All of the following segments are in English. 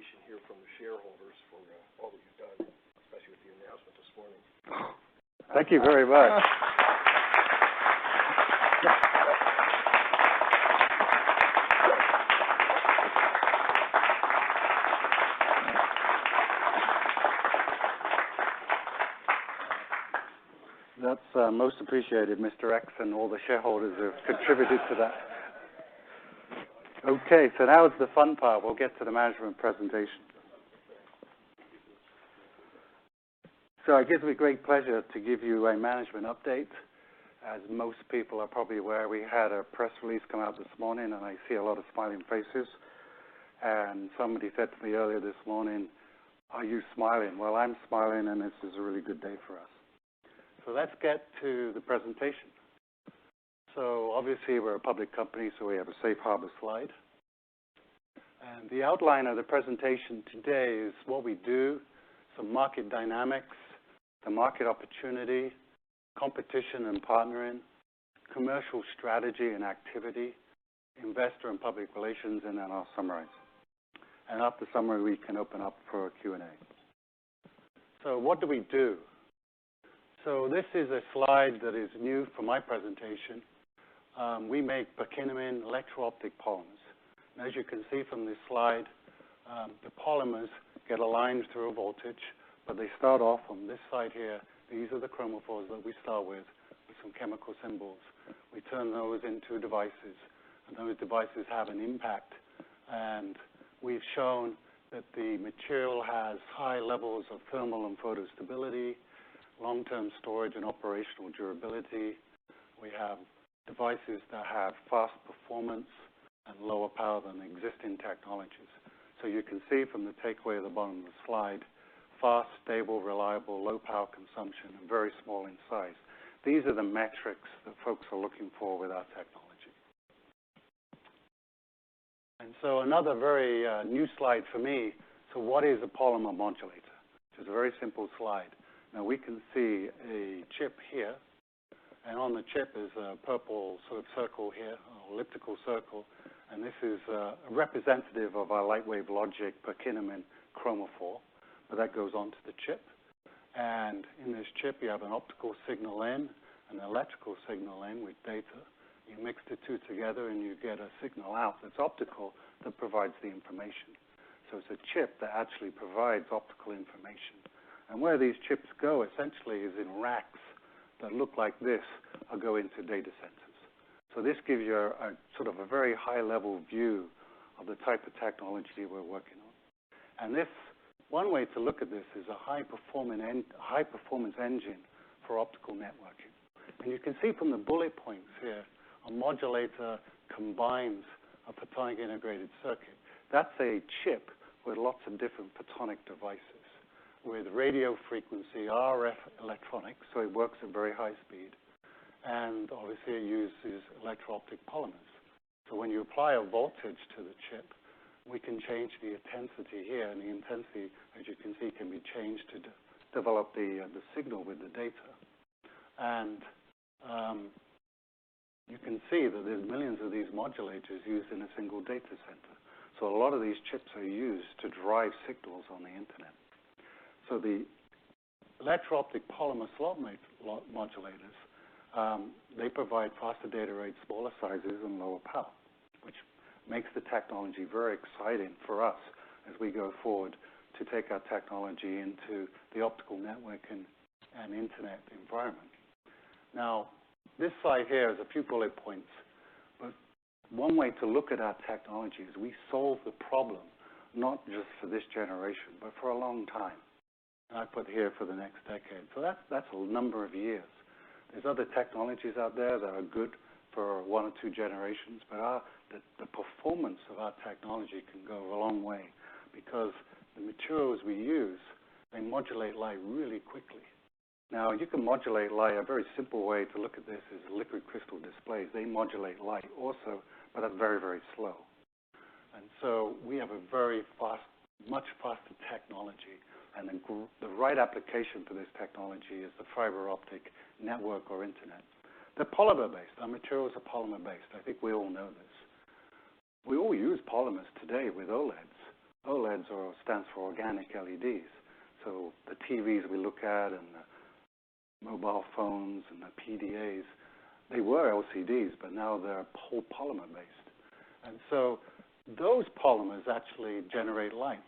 appreciation here from the shareholders for all that you've done, especially with the announcement this morning. Thank you very much. That's most appreciated, Mr. X, and all the shareholders who have contributed to that. Okay, so now it's the fun part. We'll get to the management presentation. So it gives me great pleasure to give you a management update. As most people are probably aware, we had a press release come out this morning, and I see a lot of smiling faces. And somebody said to me earlier this morning, "Are you smiling?" Well, I'm smiling, and this is a really good day for us. So let's get to the presentation. So obviously, we're a public company, so we have a safe harbor slide. And the outline of the presentation today is what we do, some market dynamics, the market opportunity, competition and partnering, commercial strategy and activity, investor and public relations, and then I'll summarize. And after summary, we can open up for a Q&A. So what do we do? So this is a slide that is new for my presentation. We make Perkinamine electro-optic polymers. And as you can see from this slide, the polymers get aligned through a voltage, but they start off on this side here. These are the chromophores that we start with some chemical symbols. We turn those into devices, and those devices have an impact. And we've shown that the material has high levels of thermal and photostability, long-term storage and operational durability. We have devices that have fast performance and lower power than existing technologies. So you can see from the takeaway at the bottom of the slide, fast, stable, reliable, low power consumption, and very small in size. These are the metrics that folks are looking for with our technology. And so another very new slide for me. So what is a polymer modulator? Which is a very simple slide. Now we can see a chip here, and on the chip is a purple sort of circle here, or elliptical circle, and this is a representative of our Lightwave Logic Perkinamine chromophore, but that goes onto the chip. And in this chip, you have an optical signal in, an electrical signal in with data. You mix the two together, and you get a signal out that's optical that provides the information. So it's a chip that actually provides optical information. And where these chips go, essentially, is in racks that look like this or go into data centers. So this gives you a sort of a very high-level view of the type of technology we're working on. And this, one way to look at this is a high-performance engine for optical networking. And you can see from the bullet points here, a modulator combines a photonic integrated circuit. That's a chip with lots of different photonic devices, with radio frequency, RF electronics, so it works at very high speed. And obviously it uses electro-optic polymers. So when you apply a voltage to the chip, we can change the intensity here, and the intensity, as you can see, can be changed to develop the signal with the data. And you can see that there's millions of these modulators used in a single data center. So a lot of these chips are used to drive signals on the internet. So the electro-optic polymer slot modulators, they provide faster data rates, smaller sizes, and lower power, which makes the technology very exciting for us as we go forward to take our technology into the optical network and internet environment. Now, this slide here is a few bullet points, but one way to look at our technology is we solve the problem not just for this generation, but for a long time. And I put here for the next decade. So that's a number of years. There's other technologies out there that are good for 1 or 2 generations, but the performance of our technology can go a long way because the materials we use, they modulate light really quickly. Now, you can modulate light. A very simple way to look at this is liquid crystal displays. They modulate light also, but at very, very slow. And so we have a very fast, much faster technology. And the right application for this technology is the fiber optic network or internet. They're polymer-based. Our materials are polymer-based. I think we all know this. We all use polymers today with OLEDs. OLEDs stands for organic LEDs. So the TVs we look at and the mobile phones and the PDAs, they were LCDs, but now they're whole polymer-based. And so those polymers actually generate light.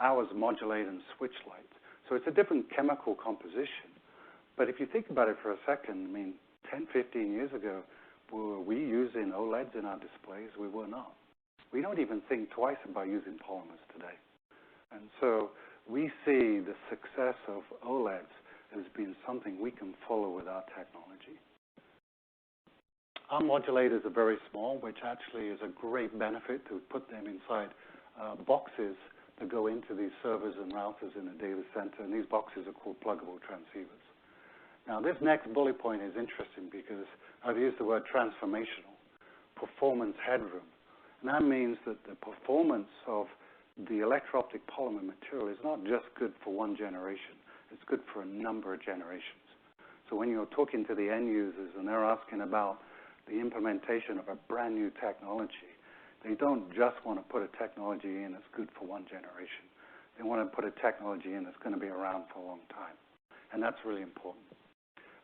Ours modulate and switch light. So it's a different chemical composition. But if you think about it for a second, I mean, 10, 15 years ago, were we using OLEDs in our displays? We were not. We don't even think twice about using polymers today. And so we see the success of OLEDs as being something we can follow with our technology. Our modulators are very small, which actually is a great benefit to put them inside boxes that go into these servers and routers in a data center, and these boxes are called pluggable transceivers. Now, this next bullet point is interesting because I've used the word transformational, performance headroom. And that means that the performance of the electro-optic polymer material is not just good for one generation. It's good for a number of generations. So when you're talking to the end users and they're asking about the implementation of a brand new technology, they don't just want to put a technology in that's good for one generation. They want to put a technology in that's going to be around for a long time. And that's really important.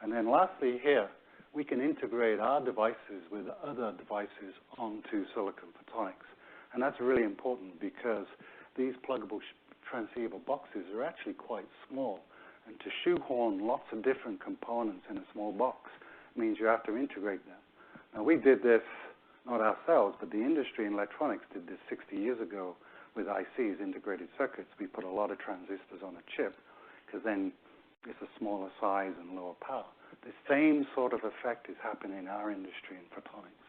And then lastly here, we can integrate our devices with other devices onto silicon photonics. And that's really important because these pluggable transceiver boxes are actually quite small. And to shoehorn lots of different components in a small box means you have to integrate them. Now, we did this, not ourselves, but the industry in electronics did this 60 years ago with ICs, integrated circuits. We put a lot of transistors on a chip because then it's a smaller size and lower power. The same sort of effect is happening in our industry in photonics.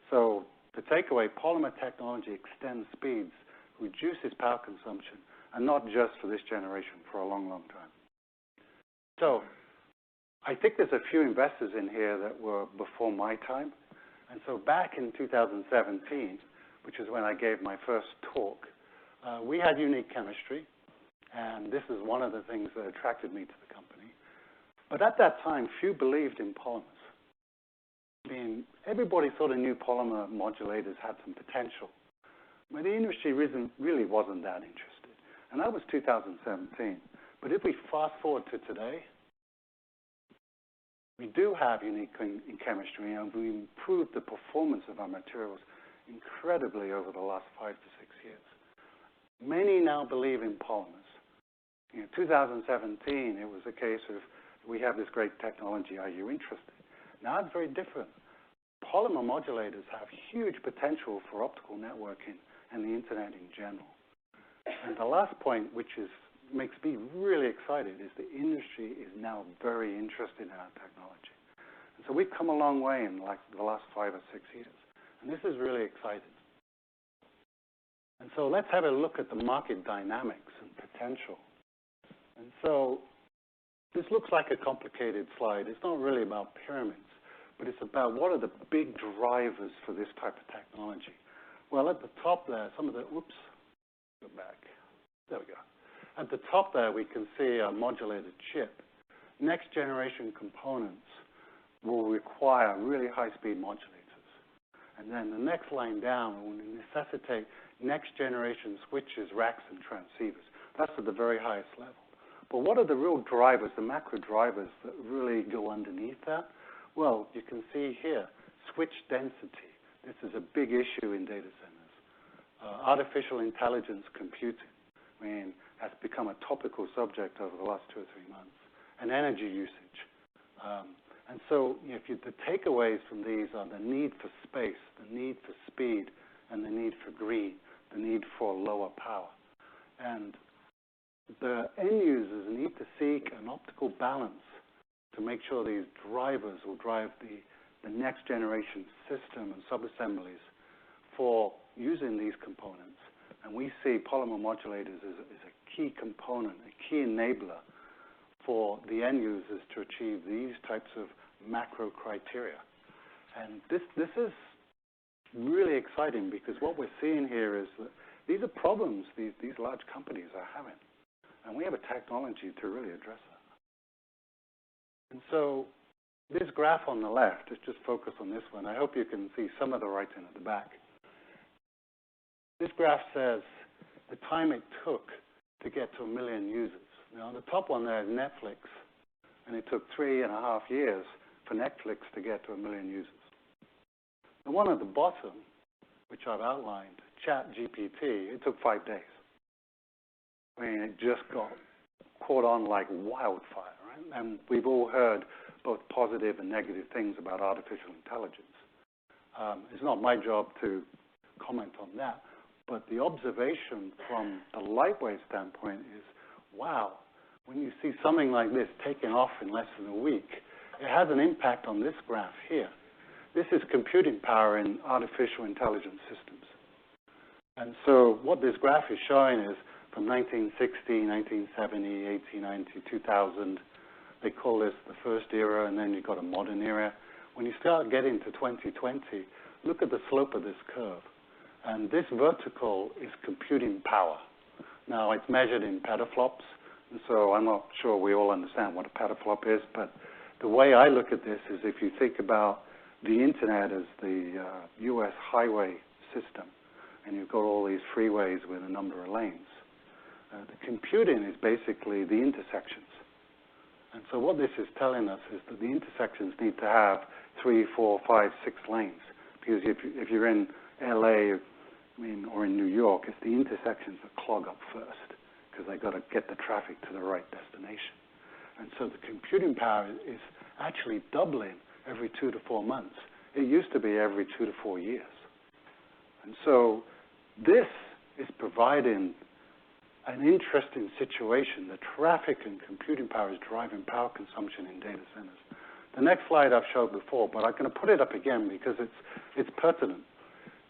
So the takeaway, polymer technology extends speeds, reduces power consumption, and not just for this generation, for a long, long time. So I think there's a few investors in here that were before my time. And so back in 2017, which is when I gave my first talk, we had unique chemistry. And this is one of the things that attracted me to the company. But at that time, few believed in polymers. I mean, everybody sort of knew polymer modulators had some potential. But the industry really wasn't that interested. And that was 2017. But if we fast forward to today, we do have unique in chemistry, and we improved the performance of our materials incredibly over the last 5 to 6 years. Many now believe in polymers. In 2017, it was a case of, we have this great technology, are you interested? Now it's very different. Polymer modulators have huge potential for optical networking and the internet in general. And the last point, which makes me really excited, is the industry is now very interested in our technology. And so we've come a long way in like the last 5 or 6 years. And this is really exciting. And so let's have a look at the market dynamics and potential. And so this looks like a complicated slide. It's not really about pyramids, but it's about what are the big drivers for this type of technology. Well, at the top there, some of the, oops, go back. There we go. At the top there, we can see a modulated chip. Next generation components will require really high-speed modulators. And then the next line down will necessitate next generation switches, racks, and transceivers. That's at the very highest level. But what are the real drivers, the macro drivers that really go underneath that? Well, you can see here, switch density. This is a big issue in data centers. Artificial intelligence computing, I mean, has become a topical subject over the last 2 or 3 months. And energy usage. And so the takeaways from these are the need for space, the need for speed, and the need for green, the need for lower power. And the end users need to seek an optical balance to make sure these drivers will drive the next generation system and subassemblies for using these components. And we see polymer modulators as a key component, a key enabler for the end users to achieve these types of macro criteria. And this is really exciting because what we're seeing here is that these are problems these large companies are having. And we have a technology to really address that. And so this graph on the left, just focus on this one. I hope you can see some of the writing at the back. This graph says the time it took to get to 1 million users. Now, the top one there is Netflix, and it took 3.5 years for Netflix to get to 1 million users. The one at the bottom, which I've outlined, ChatGPT, it took 5 days. I mean, it just got caught on like wildfire, right? And we've all heard both positive and negative things about artificial intelligence. It's not my job to comment on that, but the observation from the Lightwave standpoint is, wow, when you see something like this taking off in less than a week, it has an impact on this graph here. This is computing power in artificial intelligence systems. And so what this graph is showing is from 1960, 1970, 1890, 2000, they call this the first era, and then you've got a modern era. When you start getting to 2020, look at the slope of this curve. And this vertical is computing power. Now, it's measured in petaflops, and so I'm not sure we all understand what a petaflop is, but the way I look at this is if you think about the internet as the U.S. highway system, and you've got all these freeways with a number of lanes. The computing is basically the intersections. And so what this is telling us is that the intersections need to have 3, 4, 5, 6 lanes. Because if you're in LA, or in New York, it's the intersections that clog up first, because they've got to get the traffic to the right destination. And so the computing power is actually doubling every 2 to 4 months. It used to be every 2 to 4 years. And so this is providing an interesting situation. The traffic and computing power is driving power consumption in data centers. The next slide I've showed before, but I'm going to put it up again because it's pertinent.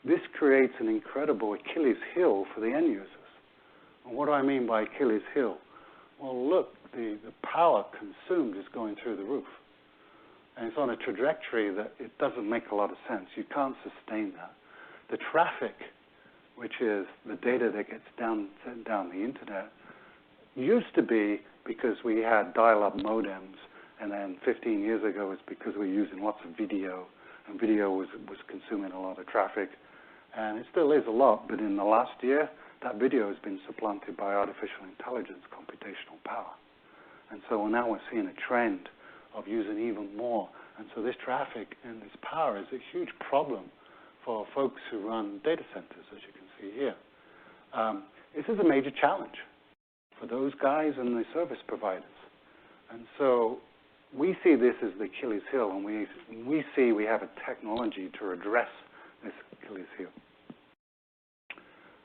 This creates an incredible Achilles heel for the end users. And what do I mean by Achilles heel? Well, look, the power consumed is going through the roof. And it's on a trajectory that it doesn't make a lot of sense. You can't sustain that. The traffic, which is the data that gets sent down the internet, used to be because we had dial-up modems, and then 15 years ago it's because we were using lots of video, and video was consuming a lot of traffic. And it still is a lot, but in the last year, that video has been supplanted by artificial intelligence computational power. And so now we're seeing a trend of using even more. And so this traffic and this power is a huge problem for folks who run data centers, as you can see here. This is a major challenge for those guys and the service providers. And so we see this as the Achilles heel, and we see we have a technology to address this Achilles heel.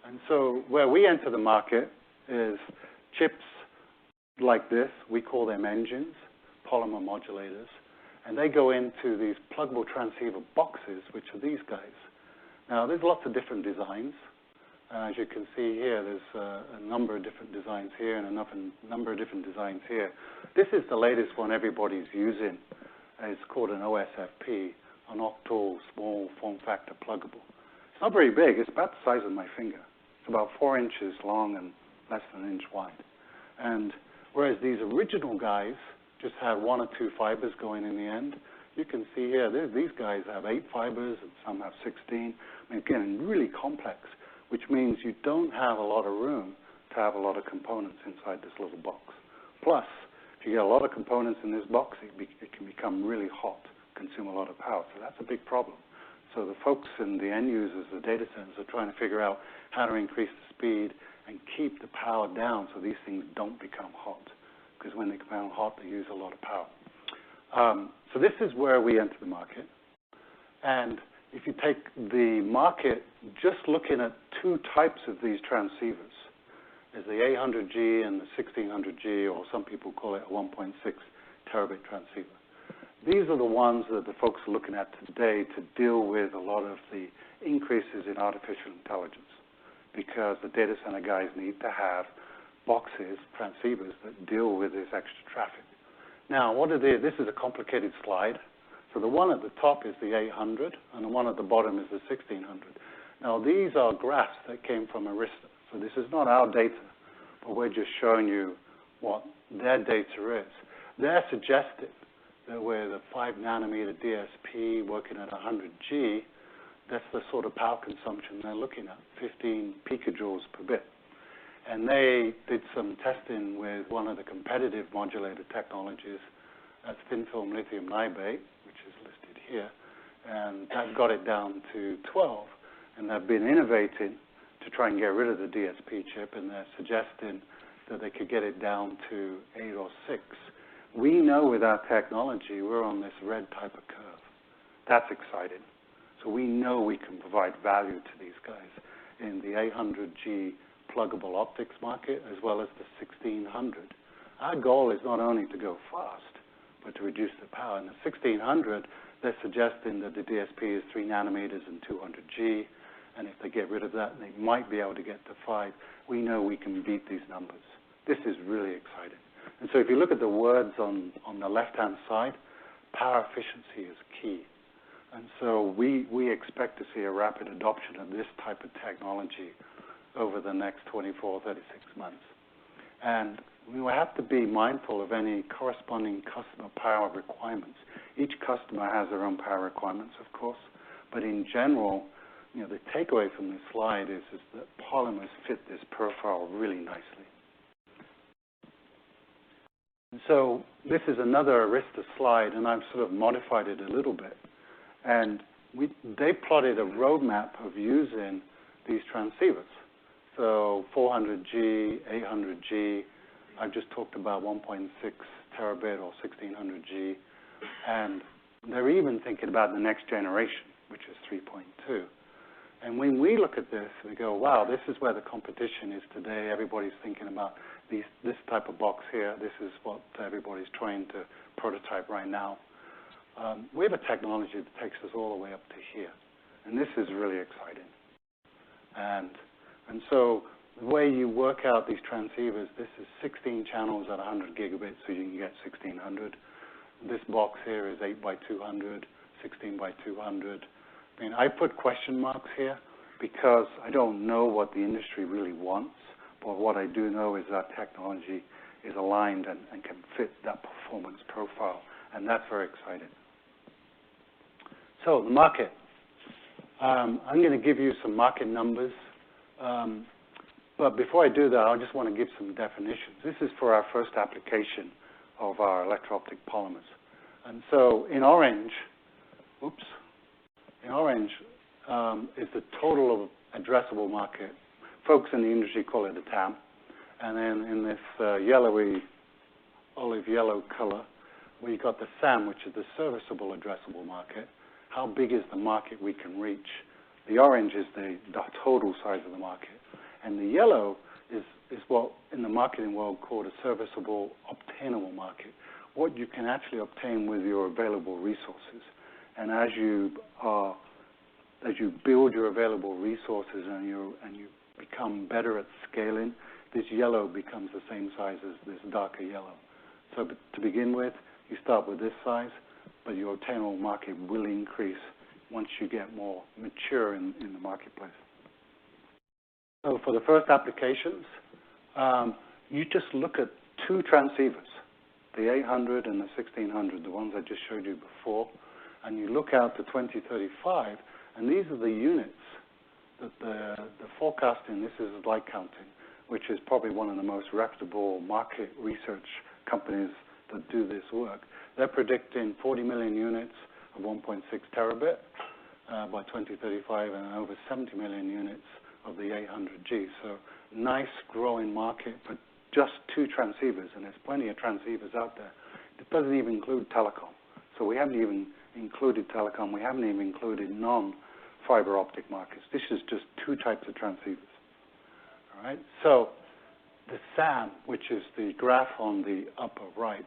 And so where we enter the market is chips like this. We call them engines, polymer modulators. And they go into these pluggable transceiver boxes, which are these guys. Now, there's lots of different designs. As you can see here, there's a number of different designs here and a number of different designs here. This is the latest one everybody's using. It's called an OSFP, an octal small form factor pluggable. It's not very big. It's about the size of my finger. It's about 4 inches long and less than an inch wide. And whereas these original guys just had 1 or 2 fibers going in the end, you can see here, these guys have 8 fibers and some have 16. And again, really complex, which means you don't have a lot of room to have a lot of components inside this little box. Plus, if you get a lot of components in this box, it can become really hot, consume a lot of power. So that's a big problem. So the folks and the end users, the data centers, are trying to figure out how to increase the speed and keep the power down so these things don't become hot. Because when they become hot, they use a lot of power. So this is where we enter the market. And if you take the market just looking at 2 types of these transceivers, there's the 800G and the 1600G, or some people call it a 1.6 terabit transceiver. These are the ones that the folks are looking at today to deal with a lot of the increases in artificial intelligence, because the data center guys need to have boxes, transceivers, that deal with this extra traffic. Now, this is a complicated slide. So the one at the top is the 800, and the one at the bottom is the 1600. Now, these are graphs that came from Arista. So this is not our data, but we're just showing you what their data is. They're suggesting that with a 5-nanometer DSP working at 100G, that's the sort of power consumption they're looking at, 15 picojoules per bit. And they did some testing with one of the competitive modulator technologies, that's thin-film lithium niobate, which is listed here, and that got it down to 12. And they've been innovating to try and get rid of the DSP chip, and they're suggesting that they could get it down to 8 or 6. We know with our technology, we're on this red type of curve. That's exciting. So we know we can provide value to these guys in the 800G pluggable optics market, as well as the 1600. Our goal is not only to go fast, but to reduce the power. In the 1600, they're suggesting that the DSP is 3 nanometers and 200G, and if they get rid of that, they might be able to get to 5. We know we can beat these numbers. This is really exciting. And so if you look at the words on the left-hand side, power efficiency is key. And so we expect to see a rapid adoption of this type of technology over the next 24, 36 months. And we will have to be mindful of any corresponding customer power requirements. Each customer has their own power requirements, of course, but in general, the takeaway from this slide is that polymers fit this profile really nicely. And so this is another Arista slide, and I've sort of modified it a little bit. And they plotted a roadmap of using these transceivers. So 400G, 800G, I've just talked about 1.6 terabit or 1600G, and they're even thinking about the next generation, which is 3.2. And when we look at this, we go, wow, this is where the competition is today. Everybody's thinking about this type of box here. This is what everybody's trying to prototype right now. We have a technology that takes us all the way up to here, and this is really exciting. And so the way you work out these transceivers, this is 16 channels at 100 gigabits, so you can get 1600. This box here is 8 by 200, 16 by 200. I mean, I put question marks here because I don't know what the industry really wants, but what I do know is that technology is aligned and can fit that performance profile, and that's very exciting. So the market. I'm going to give you some market numbers, but before I do that, I just want to give some definitions. This is for our first application of our electro-optic polymers. And so in orange, is the total of addressable market. Folks in the industry call it the TAM. And then in this yellowy, olive yellow color, we got the SAM, which is the serviceable addressable market. How big is the market we can reach? The orange is the total size of the market. And the yellow is what in the marketing world called a serviceable obtainable market, what you can actually obtain with your available resources. And as you build your available resources and you become better at scaling, this yellow becomes the same size as this darker yellow. So to begin with, you start with this size, but your obtainable market will increase once you get more mature in the marketplace. So for the first applications, you just look at 2 transceivers, the 800 and the 1600, the ones I just showed you before, and you look out to 2035, and these are the units that the forecasting. This is light counting, which is probably one of the most reputable market research companies that do this work. They're predicting 40 million units of 1.6 terabit by 2035, and over 70 million units of the 800G. So nice growing market, but just 2 transceivers, and there's plenty of transceivers out there. It doesn't even include telecom. So we haven't even included telecom. We haven't even included non-fiber optic markets. This is just 2 types of transceivers. All right. So the SAM, which is the graph on the upper right,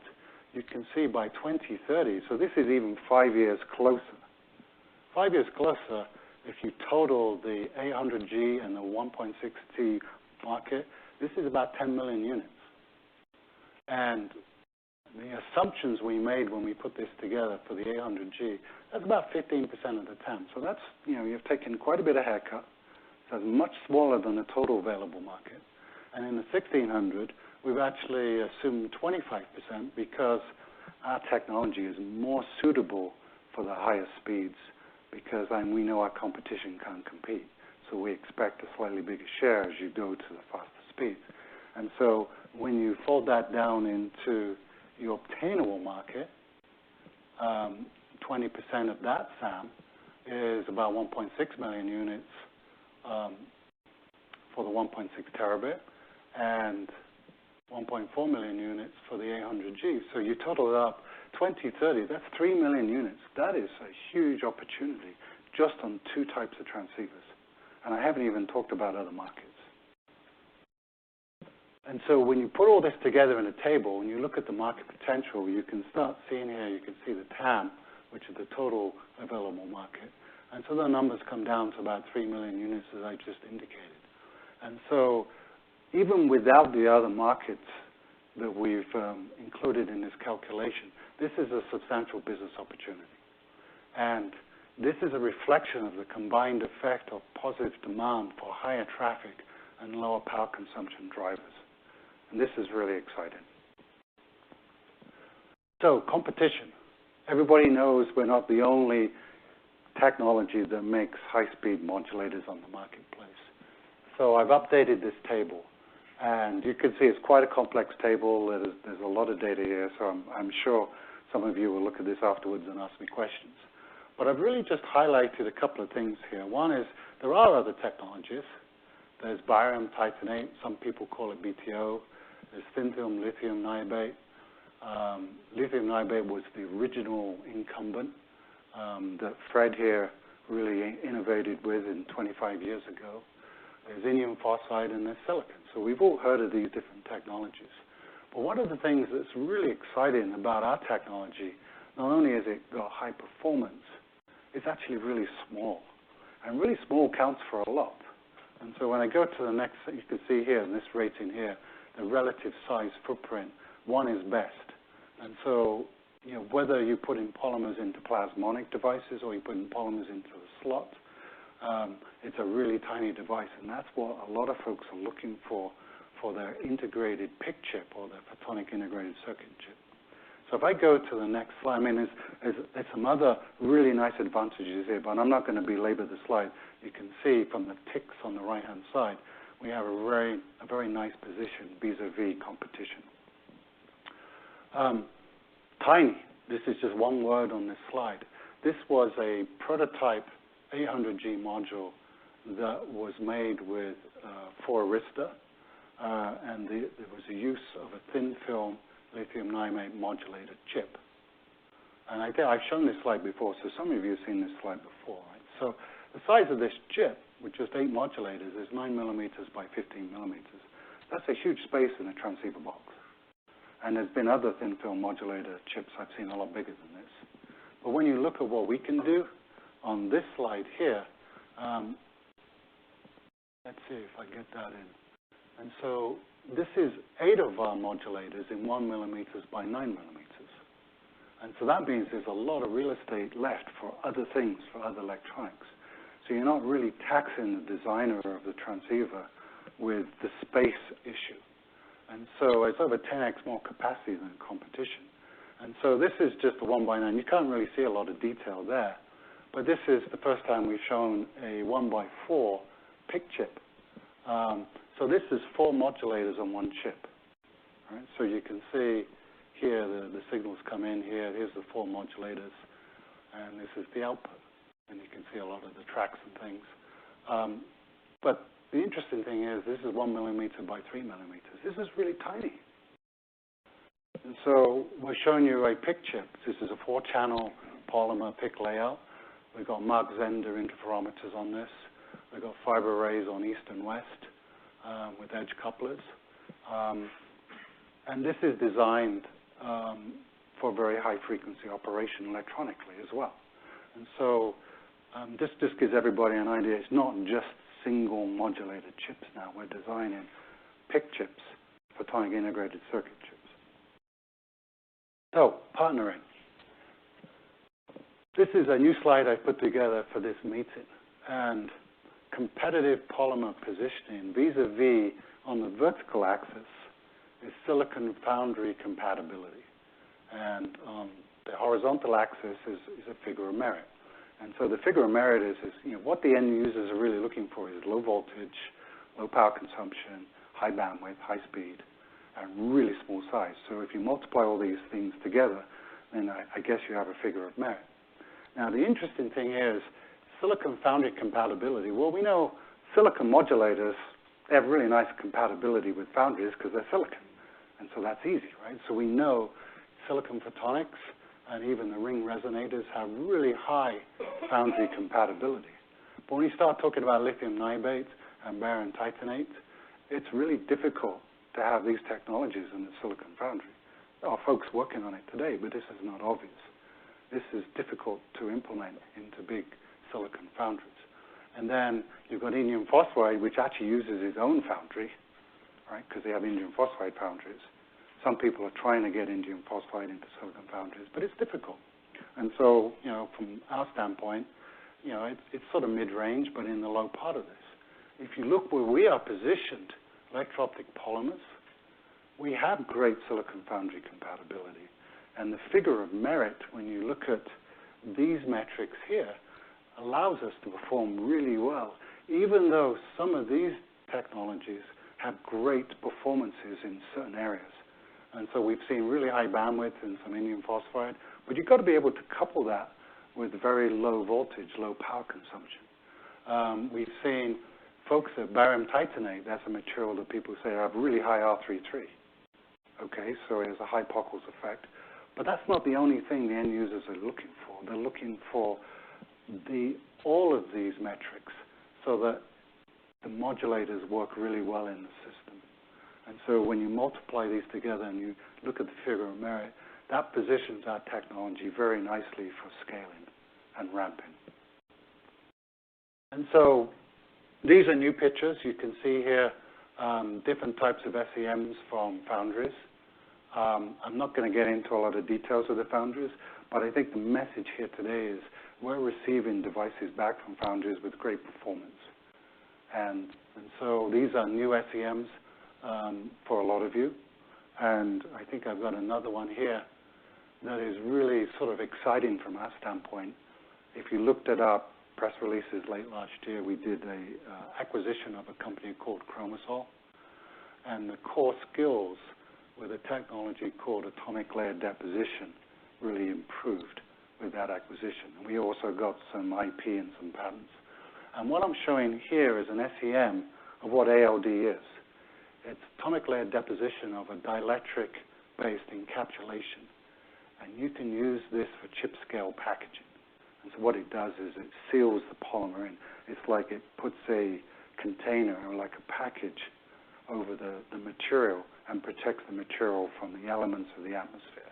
you can see by 2030, so this is even 5 years closer. 5 years closer, if you total the 800G and the 1.6T market, this is about 10 million units. And the assumptions we made when we put this together for the 800G, that's about 15% of the TAM. So that's, you've taken quite a bit of haircut. So it's much smaller than the total available market. And in the 1600, we've actually assumed 25% because our technology is more suitable for the higher speeds because we know our competition can't compete. So we expect a slightly bigger share as you go to the faster speeds. And so when you fold that down into your obtainable market, 20% of that SAM is about 1.6 million units for the 1.6 terabit and 1.4 million units for the 800G. So you total it up, 2030, that's 3 million units. That is a huge opportunity just on two types of transceivers. And I haven't even talked about other markets. And so when you put all this together in a table, when you look at the market potential, you can start seeing here, you can see the TAM, which is the total available market. And so the numbers come down to about 3 million units, as I just indicated. And so even without the other markets that we've included in this calculation, this is a substantial business opportunity. And this is a reflection of the combined effect of positive demand for higher traffic and lower power consumption drivers. And this is really exciting. So competition. Everybody knows we're not the only technology that makes high-speed modulators on the marketplace. So I've updated this table. And you can see it's quite a complex table. There's a lot of data here, so I'm sure some of you will look at this afterwards and ask me questions. But I've really just highlighted a couple of things here. One is there are other technologies. There's barium titanate. Some people call it BTO. There's thin-film lithium niobate. Lithium niobate was the original incumbent that Fred here really innovated with 25 years ago. There's indium phosphide and there's silicon. So we've all heard of these different technologies. But one of the things that's really exciting about our technology, not only has it got high performance, it's actually really small. And really small counts for a lot. And so when I go to the next, you can see here in this rating here, the relative size footprint, one is best. And so, you know, whether you put in polymers into plasmonic devices or you put in polymers into a slot, it's a really tiny device. And that's what a lot of folks are looking for their integrated PIC chip or their photonic integrated circuit chip. So if I go to the next slide, I mean, there's some other really nice advantages here, but I'm not going to belabor the slide. You can see from the ticks on the right-hand side, we have a very nice position vis-a-vis competition. Tiny. This is just one word on this slide. This was a prototype 800G module that was made with for Arista, and there was a use of a thin-film lithium niobate modulator chip. And I've shown this slide before, so some of you have seen this slide before, right? So the size of this chip, with just 8 modulators, is 9 millimeters by 15 millimeters. That's a huge space in a transceiver box. And there's been other thin-film modulator chips I've seen a lot bigger than this. But when you look at what we can do on this slide here, let's see if I get that in. And so this is 8 of our modulators in 1 millimeters by 9 millimeters. And so that means there's a lot of real estate left for other things, for other electronics. So you're not really taxing the designer of the transceiver with the space issue. And so it's over 10x more capacity than competition. And so this is just a 1 by 9. You can't really see a lot of detail there. But this is the first time we've shown a 1 by 4 PIC chip. So this is 4 modulators on one chip. Right? So you can see here the signals come in here. Here's the 4 modulators. And this is the output. And you can see a lot of the tracks and things. But the interesting thing is this is 1 millimeter by 3 millimeters. This is really tiny. And so we're showing you a PIC chip. This is a 4-channel polymer PIC layout. We've got Mach Zehnder interferometers on this. We've got fiber arrays on east and west with edge couplers. And this is designed for very high frequency operation electronically as well. And so this just gives everybody an idea. It's not just single modulated chips now. We're designing PIC chips, photonic integrated circuit chips. So, partnering. This is a new slide I put together for this meeting. And competitive polymer positioning vis-a-vis on the vertical axis is silicon foundry compatibility. And the horizontal axis is a figure of merit. And so the figure of merit is what the end users are really looking for is low voltage, low power consumption, high bandwidth, high speed, and really small size. So if you multiply all these things together, then I guess you have a figure of merit. Now, the interesting thing here is silicon foundry compatibility. Well, we know silicon modulators, they have really nice compatibility with foundries because they're silicon. And so that's easy, right? So we know silicon photonics and even the ring resonators have really high foundry compatibility. But when you start talking about lithium niobate and barium titanate, it's really difficult to have these technologies in the silicon foundry. There are folks working on it today, but this is not obvious. This is difficult to implement into big silicon foundries. And then you've got indium phosphide, which actually uses its own foundry, right, because they have indium phosphide foundries. Some people are trying to get indium phosphide into silicon foundries, but it's difficult. And so, you know, from our standpoint, you know, it's sort of mid-range, but in the low part of this. If you look where we are positioned, electro-optic polymers, we have great silicon foundry compatibility. And the figure of merit, when you look at these metrics here, allows us to perform really well, even though some of these technologies have great performances in certain areas. And so we've seen really high bandwidth in some indium phosphide, but you've got to be able to couple that with very low voltage, low power consumption. We've seen folks at barium titanate, that's a material that people say have really high R33. Okay, so it has a high Pockels effect. But that's not the only thing the end users are looking for. They're looking for all of these metrics so that the modulators work really well in the system. And so when you multiply these together and you look at the figure of merit, that positions our technology very nicely for scaling and ramping. And so these are new pictures. You can see here different types of SEMs from foundries. I'm not going to get into a lot of details of the foundries, but I think the message here today is we're receiving devices back from foundries with great performance. And so these are new SEMs for a lot of you. And I think I've got another one here that is really sort of exciting from our standpoint. If you looked at our press releases late last year, we did a acquisition of a company called Chromosol. And the core skills with a technology called atomic layer deposition really improved with that acquisition. And we also got some IP and some patents. And what I'm showing here is an SEM of what ALD is. It's atomic layer deposition of a dielectric-based encapsulation. And you can use this for chip-scale packaging. And so what it does is it seals the polymer in. It's like it puts a container or like a package over the material and protects the material from the elements of the atmosphere.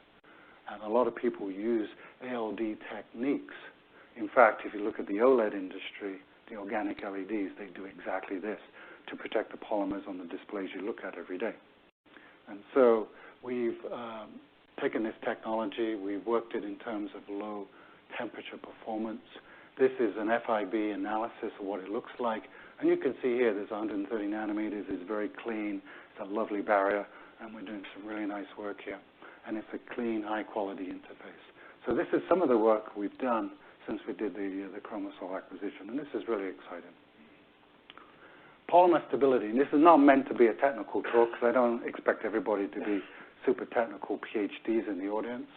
And a lot of people use ALD techniques. In fact, if you look at the OLED industry, the organic LEDs, they do exactly this to protect the polymers on the displays you look at every day. And so we've taken this technology, we've worked it in terms of low temperature performance. This is an FIB analysis of what it looks like. And you can see here, there's 130 nanometers, it's very clean, it's a lovely barrier, and we're doing some really nice work here. And it's a clean, high-quality interface. So this is some of the work we've done since we did the Chromosol acquisition, and this is really exciting. Polymer stability, and this is not meant to be a technical talk, because I don't expect everybody to be super technical PhDs in the audience.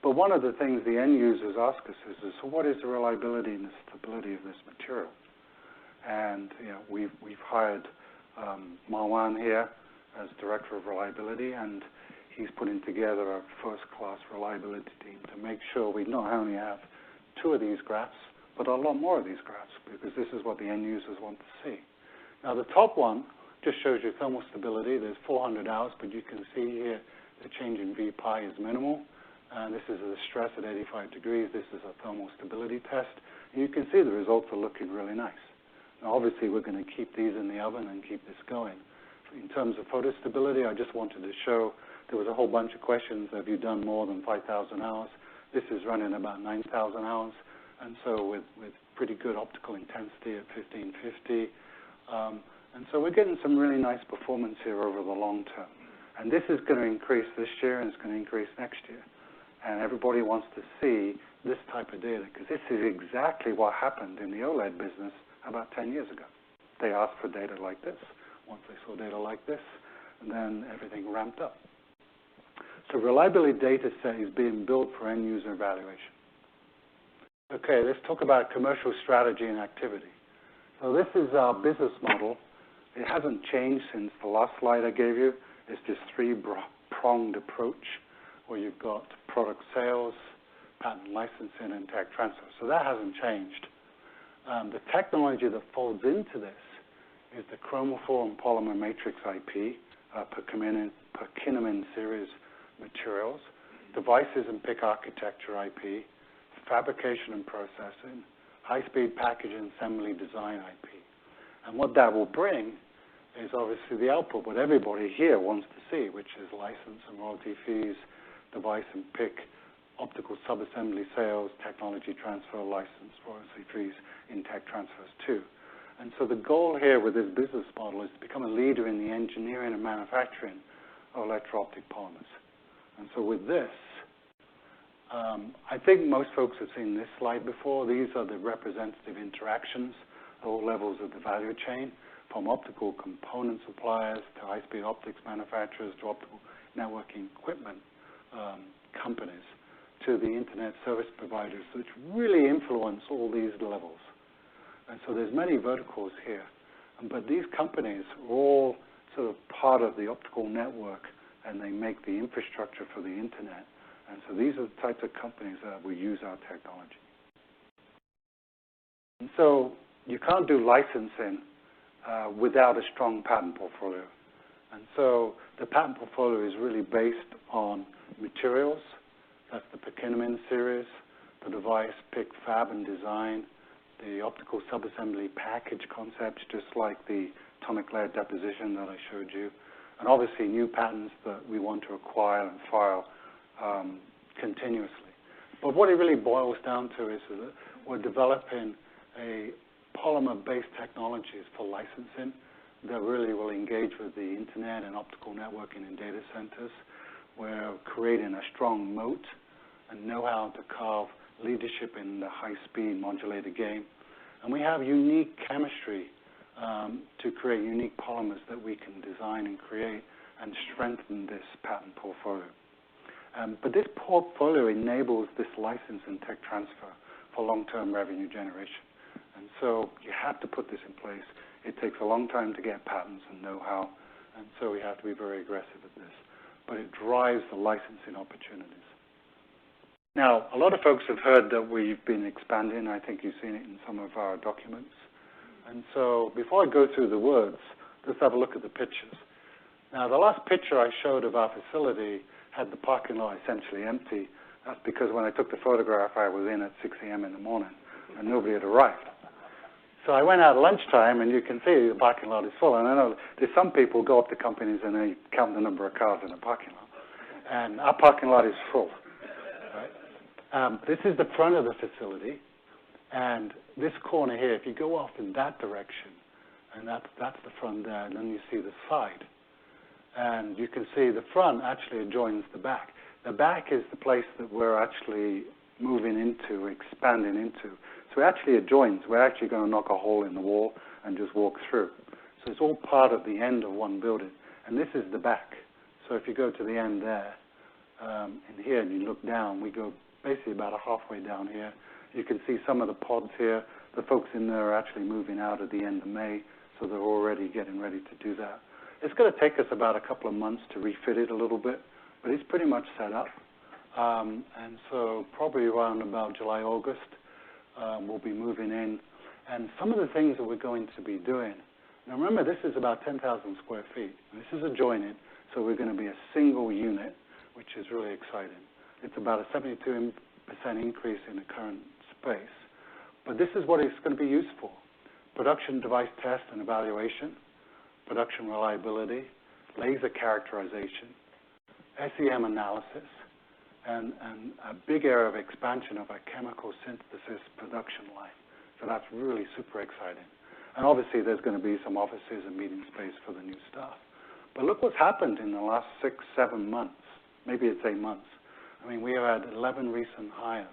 But one of the things the end users ask us is so what is the reliability and the stability of this material? And you know, we've hired Marwan here as Director of Reliability, and he's putting together a first-class reliability team to make sure we not only have 2 of these graphs, but a lot more of these graphs, because this is what the end users want to see. Now, the top one just shows you thermal stability. There's 400 hours, but you can see here the change in V pi is minimal. And this is the stress at 85 degrees. This is a thermal stability test. And you can see the results are looking really nice. Now, obviously, we're going to keep these in the oven and keep this going. In terms of photostability, I just wanted to show there was a whole bunch of questions. Have you done more than 5,000 hours? This is running about 9,000 hours. And so with pretty good optical intensity at 1550. And so we're getting some really nice performance here over the long term. And this is going to increase this year, and it's going to increase next year. And everybody wants to see this type of data, because this is exactly what happened in the OLED business about 10 years ago. They asked for data like this. once they saw data like this, and then everything ramped up. So reliability data set is being built for end user evaluation. Okay, let's talk about commercial strategy and activity. So this is our business model. It hasn't changed since the last slide I gave you. It's this three-pronged approach where you've got product sales, patent licensing, and tech transfer. So that hasn't changed. The technology that folds into this is the chromophore polymer matrix IP, Perkinamine series materials, devices and PIC architecture IP, fabrication and processing, high-speed packaging assembly design IP. And what that will bring is obviously the output, what everybody here wants to see, which is license and royalty fees, device and PIC, optical subassembly sales, technology transfer, license, royalty fees in tech transfers too. And so the goal here with this business model is to become a leader in the engineering and manufacturing of electro-optic polymers. And so with this, I think most folks have seen this slide before. These are the representative interactions at all levels of the value chain, from optical component suppliers to high-speed optics manufacturers to optical networking equipment companies to the internet service providers, which really influence all these levels. And so there's many verticals here. But these companies are all sort of part of the optical network, and they make the infrastructure for the internet. And so these are the types of companies that will use our technology. And so you can't do licensing without a strong patent portfolio. And so the patent portfolio is really based on materials. That's the Perkinamine series, the device, PIC, fab, and design, the optical subassembly package concepts, just like the atomic layer deposition that I showed you, and obviously new patents that we want to acquire and file continuously. But what it really boils down to is that we're developing a polymer-based technologies for licensing that really will engage with the internet and optical networking in data centers. We're creating a strong moat and know-how to carve leadership in the high-speed modulator game. And we have unique chemistry to create unique polymers that we can design and create and strengthen this patent portfolio. But this portfolio enables this license and tech transfer for long-term revenue generation. And so you have to put this in place. It takes a long time to get patents and know-how, and so we have to be very aggressive at this. But it drives the licensing opportunities. Now, a lot of folks have heard that we've been expanding. I think you've seen it in some of our documents. And so before I go through the words, let's have a look at the pictures. Now, the last picture I showed of our facility had the parking lot essentially empty. That's because when I took the photograph, I was in at 6 a.m. in the morning, and nobody had arrived. So I went out at lunchtime, and you can see the parking lot is full. And I know there's some people who go up to companies and they count the number of cars in the parking lot. And our parking lot is full. Right? This is the front of the facility. And this corner here, if you go off in that direction, and that's the front there, and then you see the side. And you can see the front actually adjoins the back. The back is the place that we're actually moving into, expanding into. So it actually adjoins. We're actually going to knock a hole in the wall and just walk through. So it's all part of the end of one building. And this is the back. So if you go to the end there, in here, and you look down, we go basically about halfway down here. You can see some of the pods here. The folks in there are actually moving out at the end of May, so they're already getting ready to do that. It's going to take us about a couple of months to refit it a little bit, but it's pretty much set up. And so probably around about July, August, we'll be moving in. And some of the things that we're going to be doing, now remember this is about 10,000 square feet. And this is adjoining, so we're going to be a single unit, which is really exciting. It's about a 72% increase in the current space. But this is what it's going to be used for: production device test and evaluation, production reliability, laser characterization, SEM analysis, and a big area of expansion of our chemical synthesis production line. So that's really super exciting. And obviously there's going to be some offices and meeting space for the new staff. But look what's happened in the last 6, 7 months. Maybe it's 8 months. I mean, we have had 11 recent hires.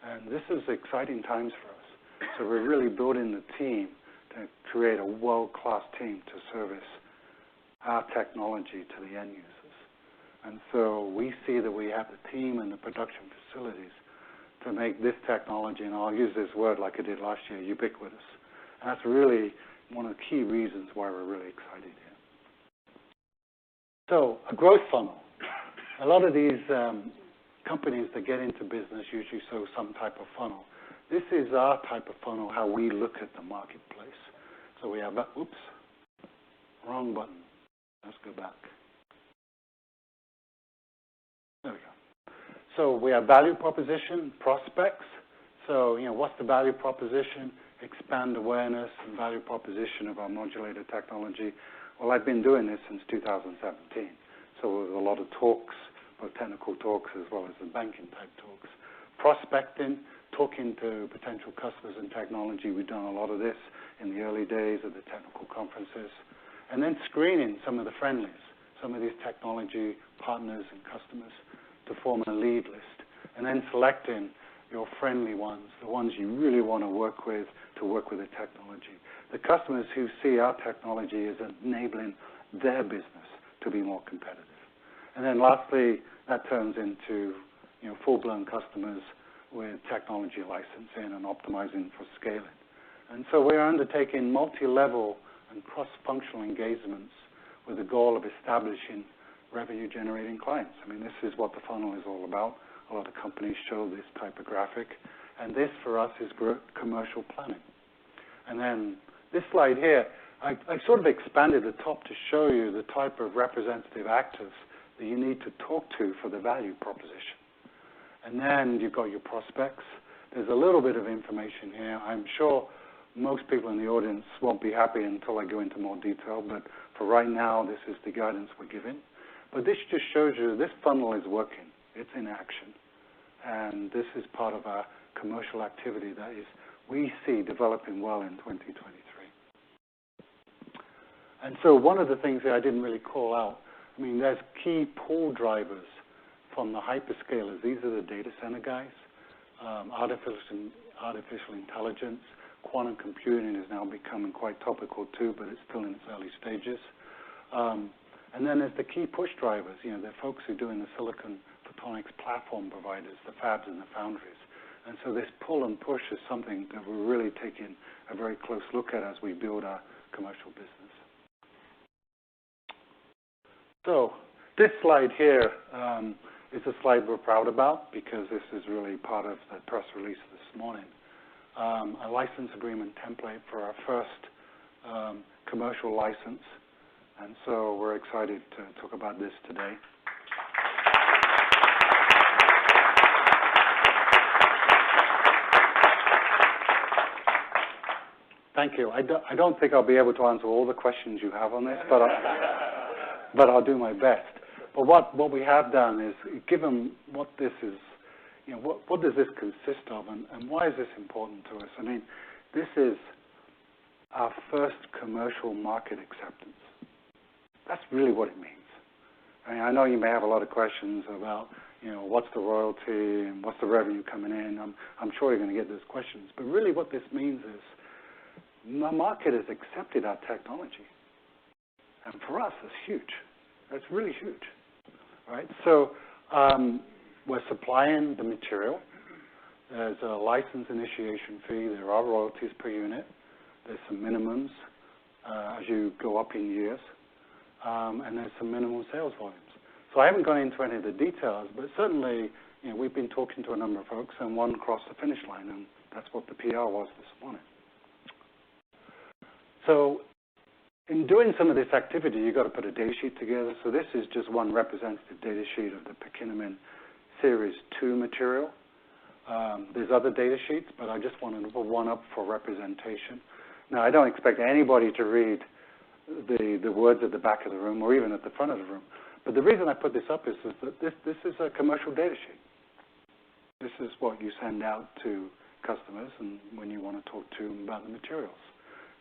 And this is exciting times for us. So we're really building the team to create a world-class team to service our technology to the end users. And so we see that we have the team and the production facilities to make this technology, and I'll use this word like I did last year, ubiquitous. And that's really one of the key reasons why we're really excited here. So a growth funnel. A lot of these companies that get into business usually show some type of funnel. This is our type of funnel, how we look at the marketplace. So we have, oops, wrong button. Let's go back. There we go. So we have value proposition, prospects. So, what's the value proposition? Expand awareness and value proposition of our modulator technology. Well, I've been doing this since 2017. So there's a lot of talks, both technical talks as well as the banking type talks. Prospecting, talking to potential customers and technology. We've done a lot of this in the early days of the technical conferences. And then screening some of the friendlies, some of these technology partners and customers to form a lead list. And then selecting your friendly ones, the ones you really want to work with the technology. The customers who see our technology as enabling their business to be more competitive. And then lastly, that turns into full-blown customers with technology licensing and optimizing for scaling. And so we're undertaking multi-level and cross-functional engagements with the goal of establishing revenue-generating clients. I mean, this is what the funnel is all about. A lot of companies show this type of graphic. And this, for us, is commercial planning. And then this slide here, I sort of expanded the top to show you the type of representative actors that you need to talk to for the value proposition. And then you've got your prospects. There's a little bit of information here. I'm sure most people in the audience won't be happy until I go into more detail, but for right now, this is the guidance we're giving. But this just shows you this funnel is working. It's in action. And this is part of our commercial activity that is, we see developing well in 2023. And so one of the things that I didn't really call out, I mean, there's key pull drivers from the hyperscalers. These are the data center guys. Artificial intelligence, quantum computing is now becoming quite topical too, but it's still in its early stages. And then there's the key push drivers. The folks who are doing the silicon photonics platform providers, the fabs and the foundries. And so this pull and push is something that we're really taking a very close look at as we build our commercial business. So this slide here is a slide we're proud about because this is really part of the press release this morning. A license agreement template for our first commercial license. And so we're excited to talk about this today. Thank you. I don't think I'll be able to answer all the questions you have on this, but I'll do my best. But what we have done is, given what this is, what does this consist of, and why is this important to us? I mean, this is our first commercial market acceptance. That's really what it means. I mean, I know you may have a lot of questions about, what's the royalty and what's the revenue coming in. I'm sure you're going to get those questions. But really what this means is the market has accepted our technology. And for us, it's huge. It's really huge, right? So we're supplying the material. There's a license initiation fee. There are royalties per unit. There's some minimums as you go up in years. And there's some minimum sales volumes. So I haven't gone into any of the details, but certainly, we've been talking to a number of folks, and one crossed the finish line, and that's what the PR was this morning. So in doing some of this activity, you've got to put a data sheet together. So this is just one representative data sheet of the Perkinamine Series 2 material. There's other data sheets, but I just wanted to put one up for representation. Now, I don't expect anybody to read the words at the back of the room or even at the front of the room. But the reason I put this up is that this is a commercial data sheet. This is what you send out to customers and when you want to talk to them about the materials.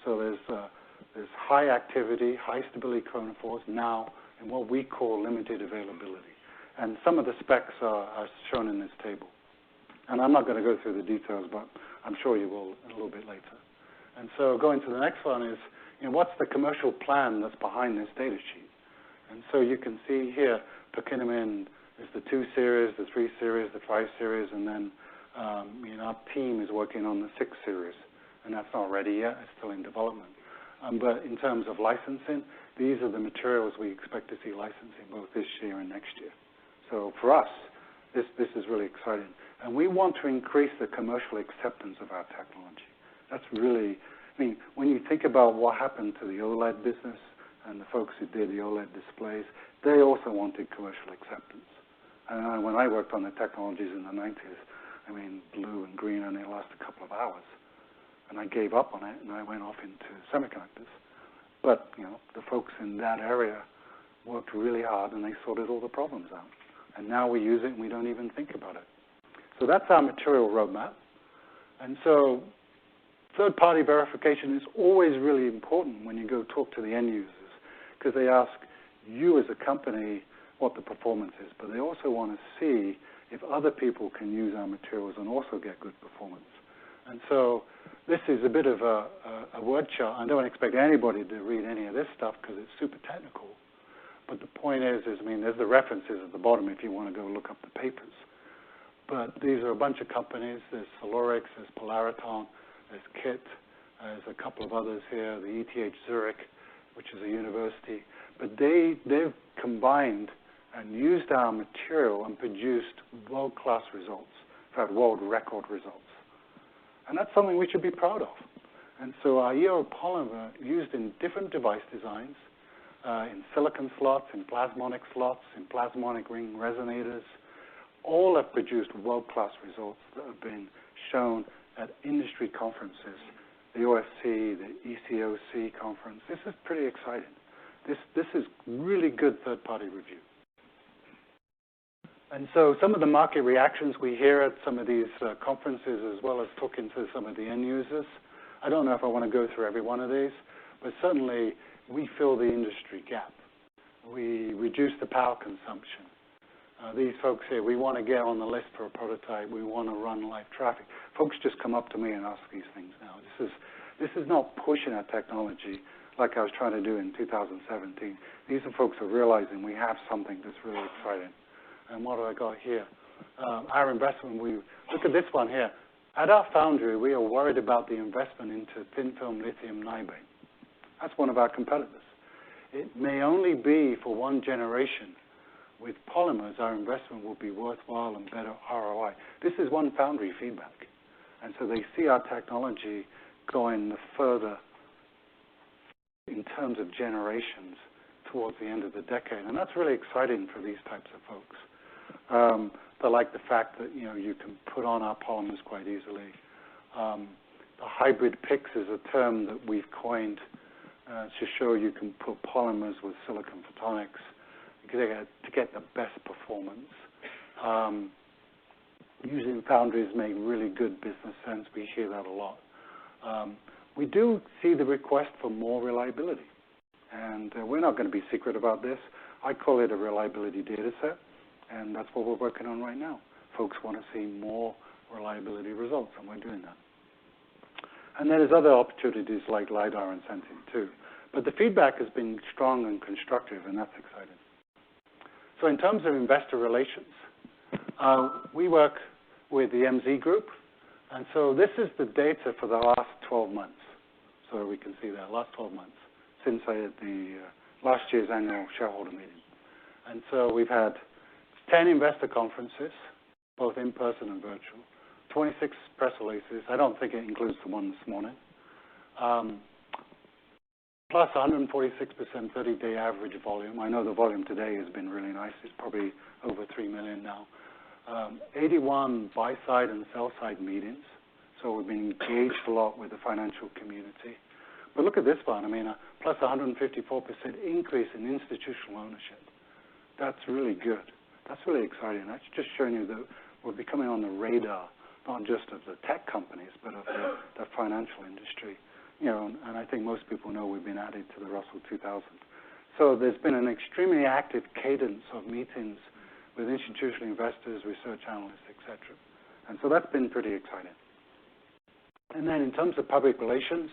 So there's high activity, high stability chromophores now in what we call limited availability. And some of the specs are shown in this table. And I'm not going to go through the details, but I'm sure you will a little bit later. And so going to the next one is, what's the commercial plan that's behind this data sheet? And so you can see here, perkinamine is the 2 series, the 3 series, the 5 series, and then our team is working on the 6 series. And that's not ready yet, it's still in development. But in terms of licensing, these are the materials we expect to see licensing both this year and next year. So for us, this is really exciting. And we want to increase the commercial acceptance of our technology. That's really, I mean, when you think about what happened to the OLED business and the folks who did the OLED displays, they also wanted commercial acceptance. And when I worked on the technologies in the 90s, I mean, blue and green only last a couple of hours. And I gave up on it, and I went off into semiconductors. But, the folks in that area worked really hard, and they sorted all the problems out. And now we use it, and we don't even think about it. So that's our material roadmap. And so third-party verification is always really important when you go talk to the end users, because they ask you as a company what the performance is, but they also want to see if other people can use our materials and also get good performance. And so this is a bit of a word chart. I don't expect anybody to read any of this stuff because it's super technical. But the point is, I mean, there's the references at the bottom if you want to go look up the papers. But these are a bunch of companies. There's Solorix, there's Polariton, there's KIT, there's a couple of others here, the ETH Zurich, which is a university. But they've combined and used our material and produced world-class results, in fact, world record results. And that's something we should be proud of. And so our EO polymer used in different device designs, in silicon slots, in plasmonic slots, in plasmonic ring resonators, all have produced world-class results that have been shown at industry conferences, the OFC, the ECOC conference. This is pretty exciting. This is really good third-party review. And so some of the market reactions we hear at some of these conferences, as well as talking to some of the end users, I don't know if I want to go through every one of these, but certainly we fill the industry gap. We reduce the power consumption. These folks here, we want to get on the list for a prototype. We want to run live traffic. Folks just come up to me and ask these things now. This is not pushing our technology like I was trying to do in 2017. These are folks who are realizing we have something that's really exciting. And what do I got here? Our investment, look at this one here. At our foundry, we are worried about the investment into thin-film lithium niobate. That's one of our competitors. It may only be for one generation. With polymers, our investment will be worthwhile and better ROI. This is one foundry feedback. And so they see our technology going further in terms of generations towards the end of the decade. And that's really exciting for these types of folks. They like the fact that, you can put on our polymers quite easily. The hybrid PICs is a term that we've coined to show you can put polymers with silicon photonics to get the best performance. Using foundries make really good business sense. We hear that a lot. We do see the request for more reliability. And we're not going to be secret about this. I call it a reliability data set. And that's what we're working on right now. Folks want to see more reliability results, and we're doing that. And there's other opportunities like LiDAR and sensing, too. But the feedback has been strong and constructive, and that's exciting. So in terms of investor relations, we work with the MZ Group. And so this is the data for the last 12 months. So we can see that, last 12 months, since I had the last year's annual shareholder meeting. And so we've had 10 investor conferences, both in person and virtual, 26 press releases. I don't think it includes the one this morning. Plus 146% 30-day average volume. I know the volume today has been really nice. It's probably over 3 million now. 81 buy-side and sell-side meetings. So we've been engaged a lot with the financial community. But look at this one. I mean, plus 154% increase in institutional ownership. That's really good. That's really exciting. That's just showing you that we're becoming on the radar, not just of the tech companies, but of the financial industry. And I think most people know we've been added to the Russell 2000. So there's been an extremely active cadence of meetings with institutional investors, research analysts, et cetera. And so that's been pretty exciting. And then in terms of public relations,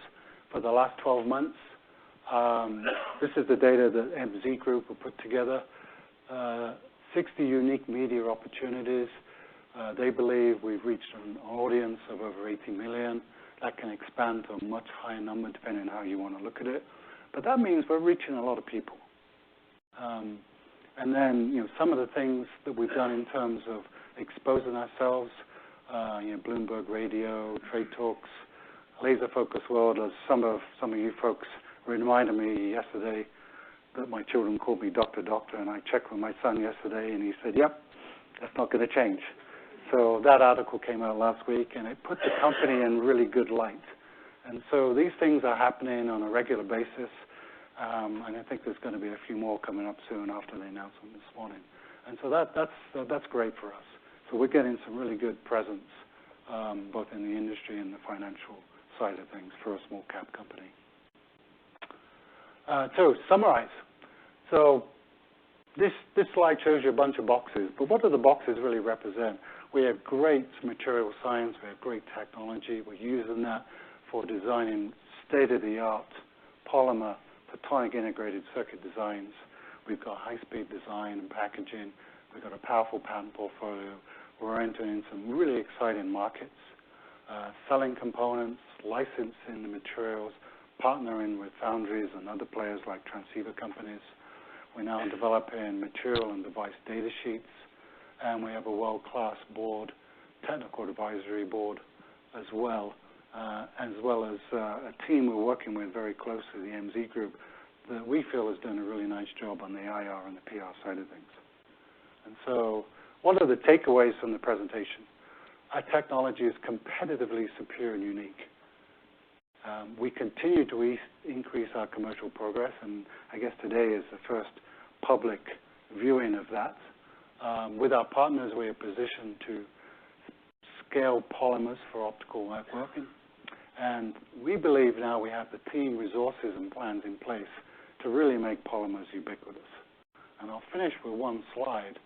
for the last 12 months, This is the data that MZ Group will put together. 60 unique media opportunities. They believe we've reached an audience of over 80 million. That can expand to a much higher number depending on how you want to look at it. But that means we're reaching a lot of people. And then, some of the things that we've done in terms of exposing ourselves, Bloomberg Radio, Trade Talks, Laser Focus World, as some of you folks reminded me yesterday that my children called me Doctor, and I checked with my son yesterday, and he said, yep, that's not going to change. So that article came out last week, and it put the company in really good light. And so these things are happening on a regular basis, and I think there's going to be a few more coming up soon after the announcement this morning. And so that's great for us. So we're getting some really good presence, both in the industry and the financial side of things for a small cap company. To summarize, so this slide shows you a bunch of boxes, but what do the boxes really represent? We have great material science, we have great technology, we're using that for designing state-of-the-art polymer photonic integrated circuit designs. We've got high-speed design and packaging, we've got a powerful patent portfolio, we're entering some really exciting markets, selling components, licensing the materials, partnering with foundries and other players like transceiver companies. We're now developing material and device data sheets, and we have a world-class board, technical advisory board as well as a team we're working with very closely, the MZ Group, that we feel has done a really nice job on the IR and the PR side of things. And so what are the takeaways from the presentation? Our technology is competitively superior and unique. We continue to increase our commercial progress, and I guess today is the first public viewing of that. With our partners, we are positioned to scale polymers for optical networking, and we believe now we have the team, resources, and plans in place to really make polymers ubiquitous. And I'll finish with one slide,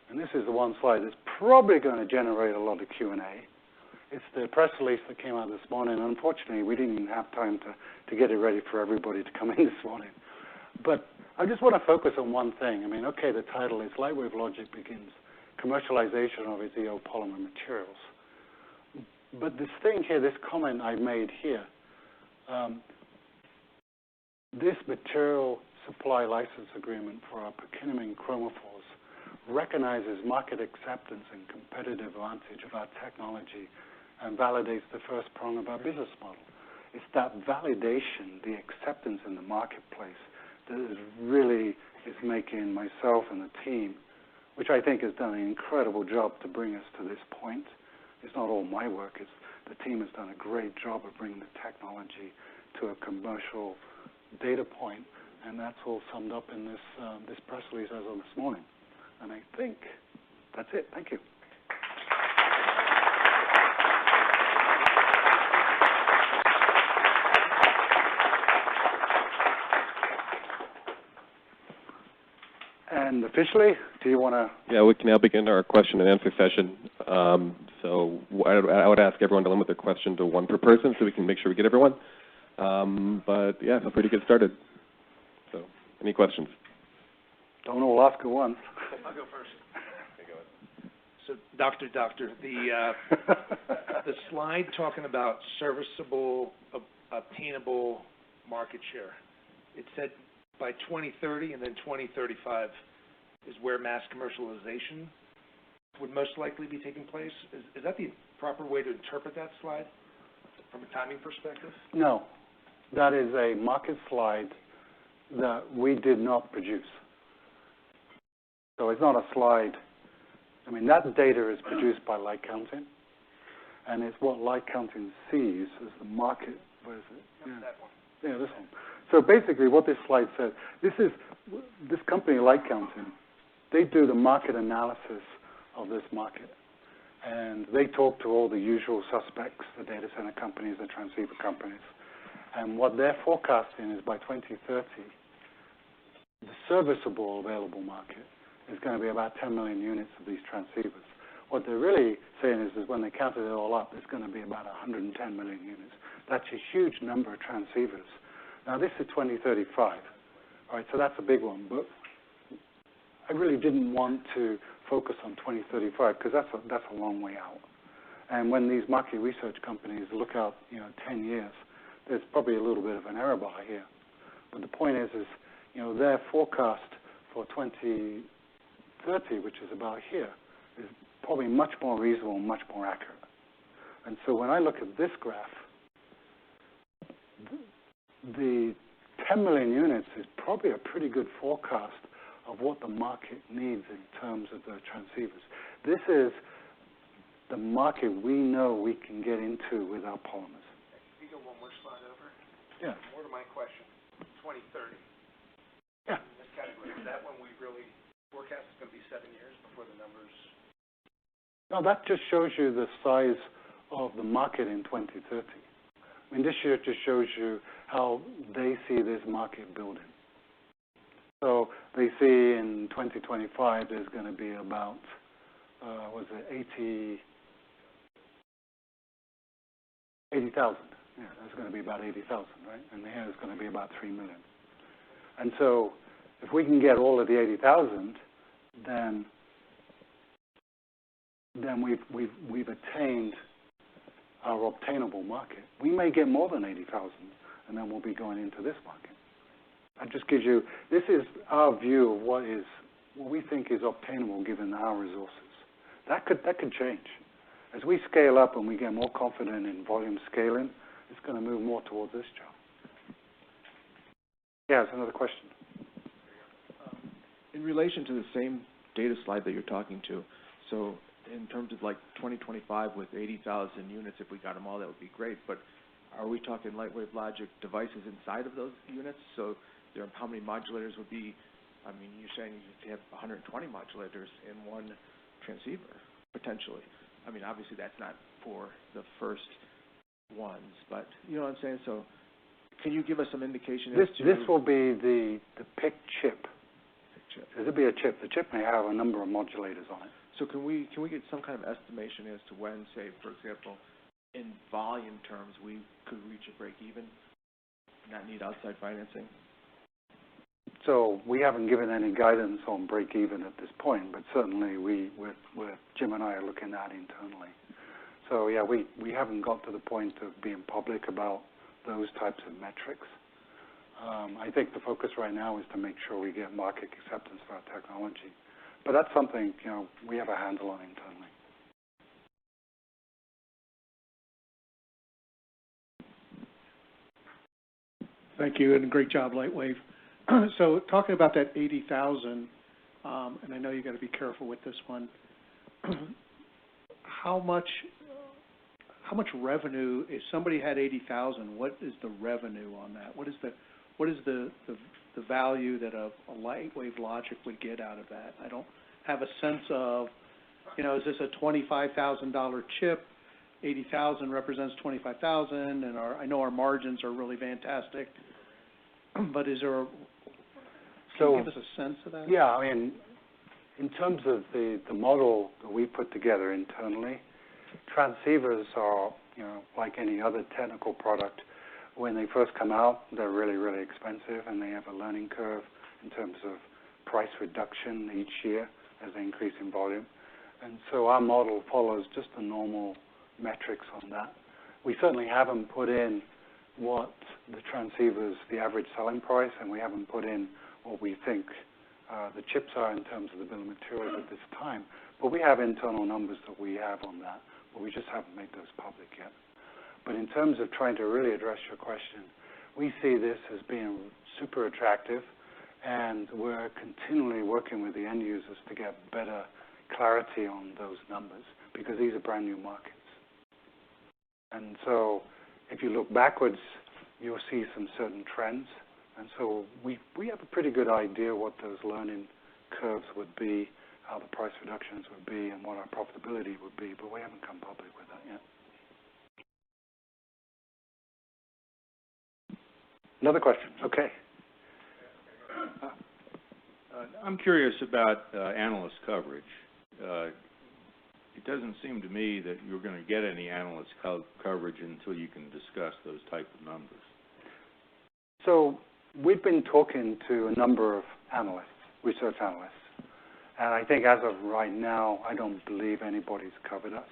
and this is the one slide that's probably going to generate a lot of Q&A. It's the press release that came out this morning. Unfortunately, we didn't even have time to get it ready for everybody to come in this morning. But I just want to focus on one thing. I mean, okay, the title is Lightwave Logic Begins Commercialization of its EO Polymer Materials. But this thing here, this comment I made here, this material supply license agreement for our perkinamine chromophores recognizes market acceptance and competitive advantage of our technology and validates the first prong of our business model. It's that validation, the acceptance in the marketplace that is making myself and the team, which I think has done an incredible job to bring us to this point. It's not all my work. The team has done a great job of bringing the technology to a commercial data point, and that's all summed up in this press release as of this morning. And I think that's it. Thank you. And officially, do you want to? Yeah, we can now begin our question and answer session. So I would ask everyone to limit their question to one per person so we can make sure we get everyone. But yeah, feel free to get started. So any questions? Don't all ask at once. I'll go first. Okay, go ahead. So, Doctor, the slide talking about serviceable, obtainable market share, it said by 2030 and then 2035 is where mass commercialization would most likely be taking place. Is that the proper way to interpret that slide from a timing perspective? No. That is a market slide that we did not produce. So it's not a slide. I mean, that data is produced by Light Counting, and it's what Light Counting sees as the market. Where is it? Yeah. That one. Yeah, this one. So basically what this slide says, this company, Light Counting, they do the market analysis of this market. And they talk to all the usual suspects, the data center companies, the transceiver companies. And what they're forecasting is by 2030, the serviceable available market is going to be about 10 million units of these transceivers. What they're really saying is when they counted it all up, it's going to be about 110 million units. That's a huge number of transceivers Now, this is 2035. All right, so that's a big one. But I really didn't want to focus on 2035 because that's a long way out. And when these market research companies look out, 10 years, there's probably a little bit of an error bar here. But the point is their forecast for 2030, which is about here, is probably much more reasonable, much more accurate. And so when I look at this graph, the 10 million units is probably a pretty good forecast of what the market needs in terms of the transceivers. This is the market we know we can get into with our polymers. Can you go one more slide over? Yeah. More to my question, 2030. Yeah. In this category, is that when we really forecast it's going to be 7 years before the numbers? No, that just shows you the size of the market in 2030. I mean, this year just shows you how they see this market building. So they see in 2025 there's going to be about, 80,000. Yeah, there's going to be about 80,000, right? And here it's going to be about 3 million. And so if we can get all of the 80,000, then we've attained our obtainable market. We may get more than 80,000, and then we'll be going into this market. That just gives you, this is our view of what we think is obtainable given our resources. That could change. As we scale up and we get more confident in volume scaling, it's going to move more towards this job. Yeah, there's another question. In relation to the same data slide that you're talking to, so in terms of like 2025 with 80,000 units, if we got them all, that would be great. But are we talking Lightwave Logic devices inside of those units? So how many modulators would be? I mean, you're saying you have 120 modulators in one transceiver, potentially. I mean, obviously that's not for the first ones, but you know what I'm saying? So can you give us some indication as to... This will be the PIC chip. It'll be a chip. The chip may have a number of modulators on it. So can we get some kind of estimation as to when, say, for example, in volume terms, we could reach a break even, not need outside financing? So we haven't given any guidance on break even at this point, but certainly Jim and I are looking at internally. So yeah, we haven't got to the point of being public about those types of metrics. I think the focus right now is to make sure we get market acceptance for our technology. But that's something, we have a handle on internally. Thank you, and great job, Lightwave. So talking about that 80,000, and I know you got to be careful with this one. How much revenue, if somebody had 80,000, what is the revenue on that? What is the value that a Lightwave Logic would get out of that? I don't have a sense of, is this a $25,000 chip? 80,000 represents 25,000, and I know our margins are really fantastic. But is there can you give us a sense of that? Yeah, I mean, in terms of the model that we put together internally, transceivers are, like any other technical product. When they first come out, they're really, really expensive, and they have a learning curve in terms of price reduction each year as they increase in volume. And so our model follows just the normal metrics on that. We certainly haven't put in what the transceivers, the average selling price, and we haven't put in what we think the chips are in terms of the bill of materials at this time. But we have internal numbers that we have on that, but we just haven't made those public yet. But in terms of trying to really address your question, we see this as being super attractive, and we're continually working with the end users to get better clarity on those numbers, because these are brand new markets. And so if you look backwards, you'll see some certain trends. And so we have a pretty good idea what those learning curves would be, how the price reductions would be, and what our profitability would be, but we haven't come public with that yet. Another question. Okay. I'm curious about analyst coverage. It doesn't seem to me that you're going to get any analyst coverage until you can discuss those type of numbers. So we've been talking to a number of analysts, research analysts, and I think as of right now, I don't believe anybody's covered us.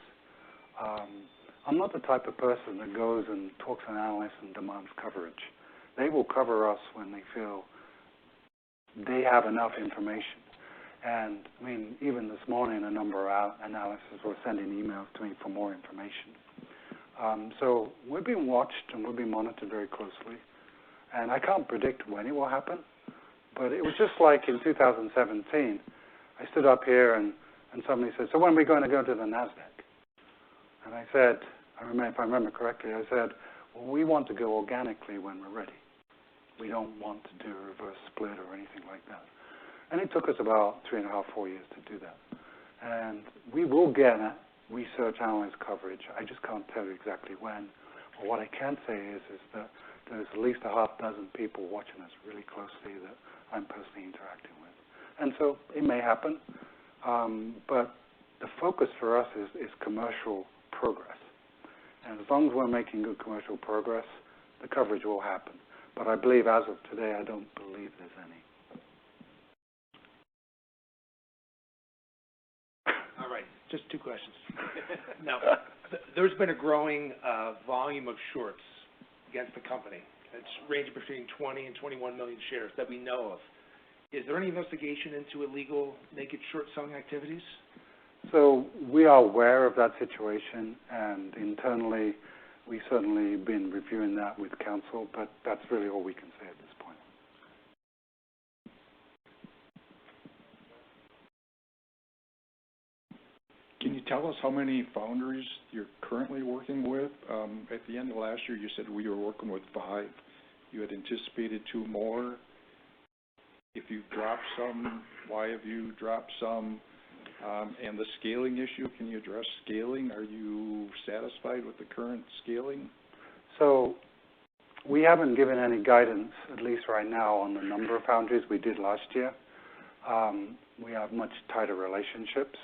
I'm not the type of person that goes and talks to an analyst and demands coverage. They will cover us when they feel they have enough information. And, I mean, even this morning, a number of analysts were sending emails to me for more information. So we're being watched and we're being monitored very closely. And I can't predict when it will happen, but it was just like in 2017. I stood up here and somebody said, so when are we going to go to the NASDAQ? And I said, if I remember correctly, I said, well, we want to go organically when we're ready. We don't want to do a reverse split or anything like that. And it took us about 3.5, 4 years to do that. And we will get research analyst coverage. I just can't tell you exactly when. But what I can say is that there's at least a half dozen people watching us really closely that I'm personally interacting with. And so it may happen, but the focus for us is commercial progress. And as long as we're making good commercial progress, the coverage will happen. But I believe as of today, I don't believe there's any. All right, just two questions. Now, there's been a growing volume of shorts against the company. It's ranging between 20 and 21 million shares that we know of. Is there any investigation into illegal naked short selling activities? So we are aware of that situation, and internally, we've certainly been reviewing that with counsel, but that's really all we can say at this point. Can you tell us how many foundries you're currently working with? At the end of last year, you said we were working with 5. You had anticipated 2 more. If you've dropped some, why have you dropped some? And the scaling issue, can you address scaling? Are you satisfied with the current scaling? So we haven't given any guidance, at least right now, on the number of foundries we did last year. We have much tighter relationships.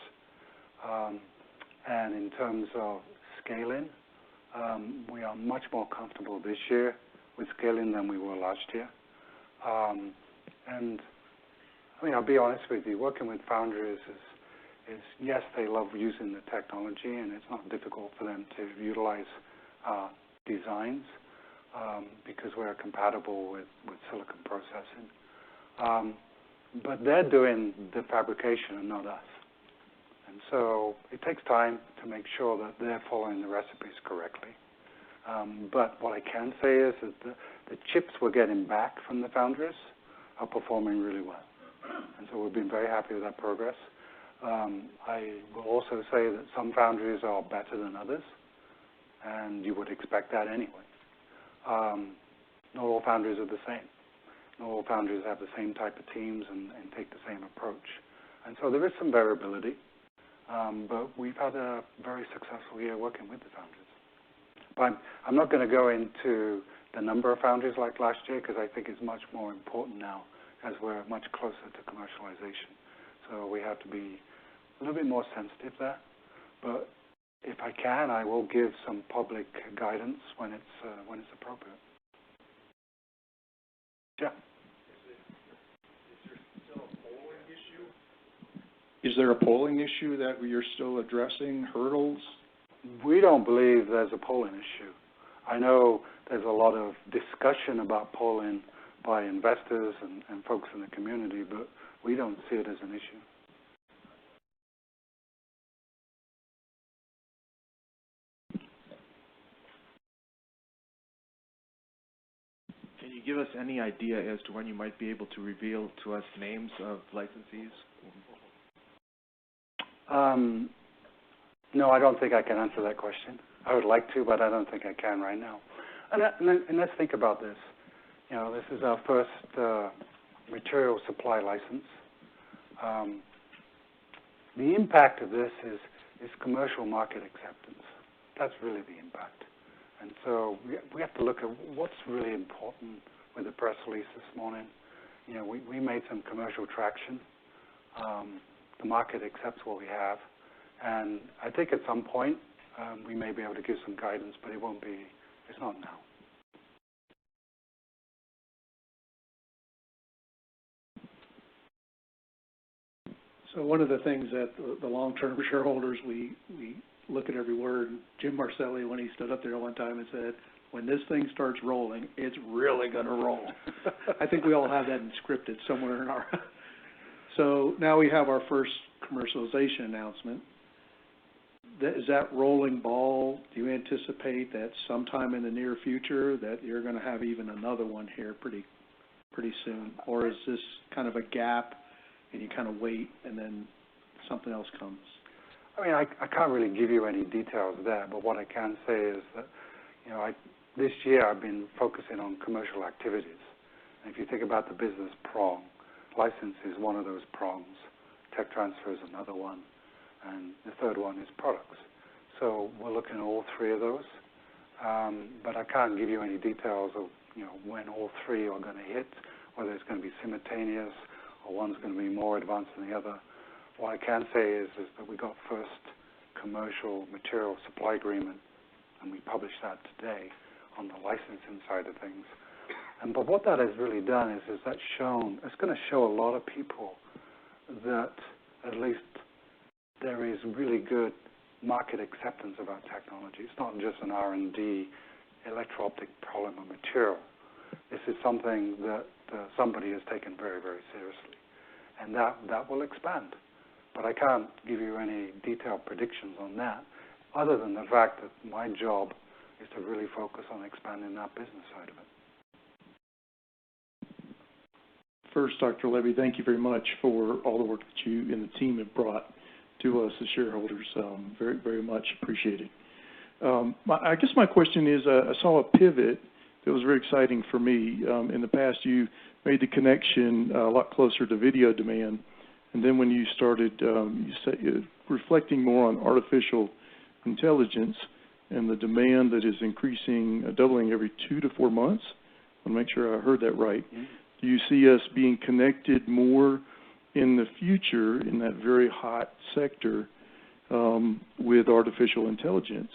And in terms of scaling, we are much more comfortable this year with scaling than we were last year. And I mean, I'll be honest with you, working with foundries is yes, they love using the technology, and it's not difficult for them to utilize designs because we're compatible with silicon processing. But they're doing the fabrication and not us. And so it takes time to make sure that they're following the recipes correctly. But what I can say is that the chips we're getting back from the foundries are performing really well. And so we've been very happy with that progress. I will also say that some foundries are better than others, and you would expect that anyway. Not all foundries are the same. Not all foundries have the same type of teams and take the same approach. And so there is some variability, but we've had a very successful year working with the foundries. But I'm not going to go into the number of foundries like last year because I think it's much more important now as we're much closer to commercialization. So we have to be a little bit more sensitive there. But if I can, I will give some public guidance when it's appropriate. Yeah. Is there a polling issue that you're still addressing, hurdles? We don't believe there's a polling issue. I know there's a lot of discussion about polling by investors and folks in the community, but we don't see it as an issue. Can you give us any idea as to when you might be able to reveal to us names of licensees? No, I don't think I can answer that question. I would like to, but I don't think I can right now. And let's think about this. You know, this is our first material supply license. The impact of this is commercial market acceptance. That's really the impact. And so we have to look at what's really important with the press release this morning. You know, we made some commercial traction. The market accepts what we have. And I think at some point we may be able to give some guidance, but it's not now. So one of the things that the long-term shareholders, we look at every word. Jim Marcelli, when he stood up there one time and said, when this thing starts rolling, it's really going to roll. I think we all have that scripted somewhere in our... So now we have our first commercialization announcement. Is that rolling ball? Do you anticipate that sometime in the near future that you're going to have even another one here pretty soon? Or is this kind of a gap and you kind of wait and then something else comes? I mean, I can't really give you any details there, but what I can say is that, you know, this year I've been focusing on commercial activities. And if you think about the business prong, license is one of those prongs, tech transfer is another one, and the third one is products. So we're looking at all three of those, but I can't give you any details of, you know, when all three are going to hit, whether it's going to be simultaneous or one's going to be more advanced than the other. What I can say is that we got first commercial material supply agreement, and we published that today on the licensing side of things. But what that has really done is that's shown, it's going to show a lot of people that at least there is really good market acceptance of our technology. It's not just an R&D electro-optic polymer material. This is something that somebody has taken very, very seriously. And that will expand. But I can't give you any detailed predictions on that, other than the fact that my job is to really focus on expanding that business side of it. First, Dr. Levy, thank you very much for all the work that you and the team have brought to us as shareholders. Very, very much appreciated. I guess my question is, I saw a pivot that was very exciting for me. In the past, you made the connection a lot closer to video demand. And then when you started reflecting more on artificial intelligence and the demand that is increasing, doubling every 2 to 4 months, I want to make sure I heard that right. Mm-hmm. Do you see us being connected more in the future in that very hot sector with artificial intelligence?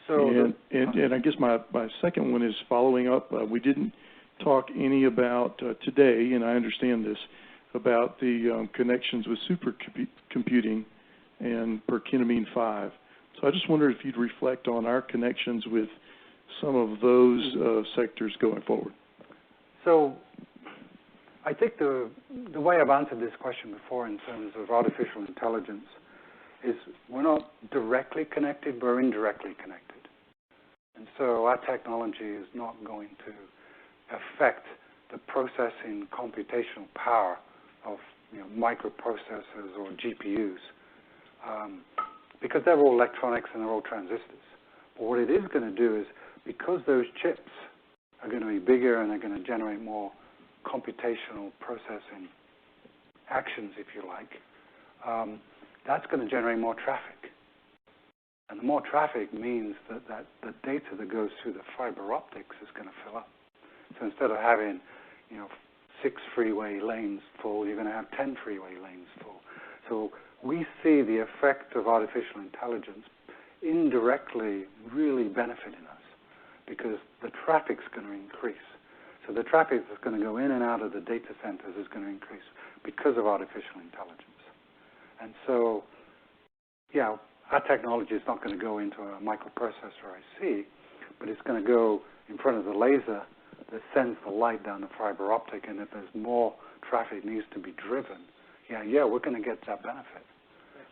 So and I guess my second one is following up. We didn't talk any about today, and I understand this, about the connections with supercomputing and perkinamine 5. So I just wondered if you'd reflect on our connections with some of those sectors going forward. So I think the way I've answered this question before in terms of artificial intelligence is we're not directly connected, we're indirectly connected. And so our technology is not going to affect the processing computational power of, you know, microprocessors or GPUs, because they're all electronics and they're all transistors. But what it is going to do is, because those chips are going to be bigger and they're going to generate more computational processing actions, if you like, that's going to generate more traffic. And the more traffic means that the data that goes through the fiber optics is going to fill up. So instead of having, you know, 6 freeway lanes full, you're going to have 10 freeway lanes full. So we see the effect of artificial intelligence indirectly really benefiting us, because the traffic's going to increase. So the traffic that's going to go in and out of the data centers is going to increase because of artificial intelligence. And so, yeah, our technology is not going to go into a microprocessor IC, but it's going to go in front of the laser that sends the light down the fiber optic, and if there's more traffic needs to be driven, we're going to get that benefit.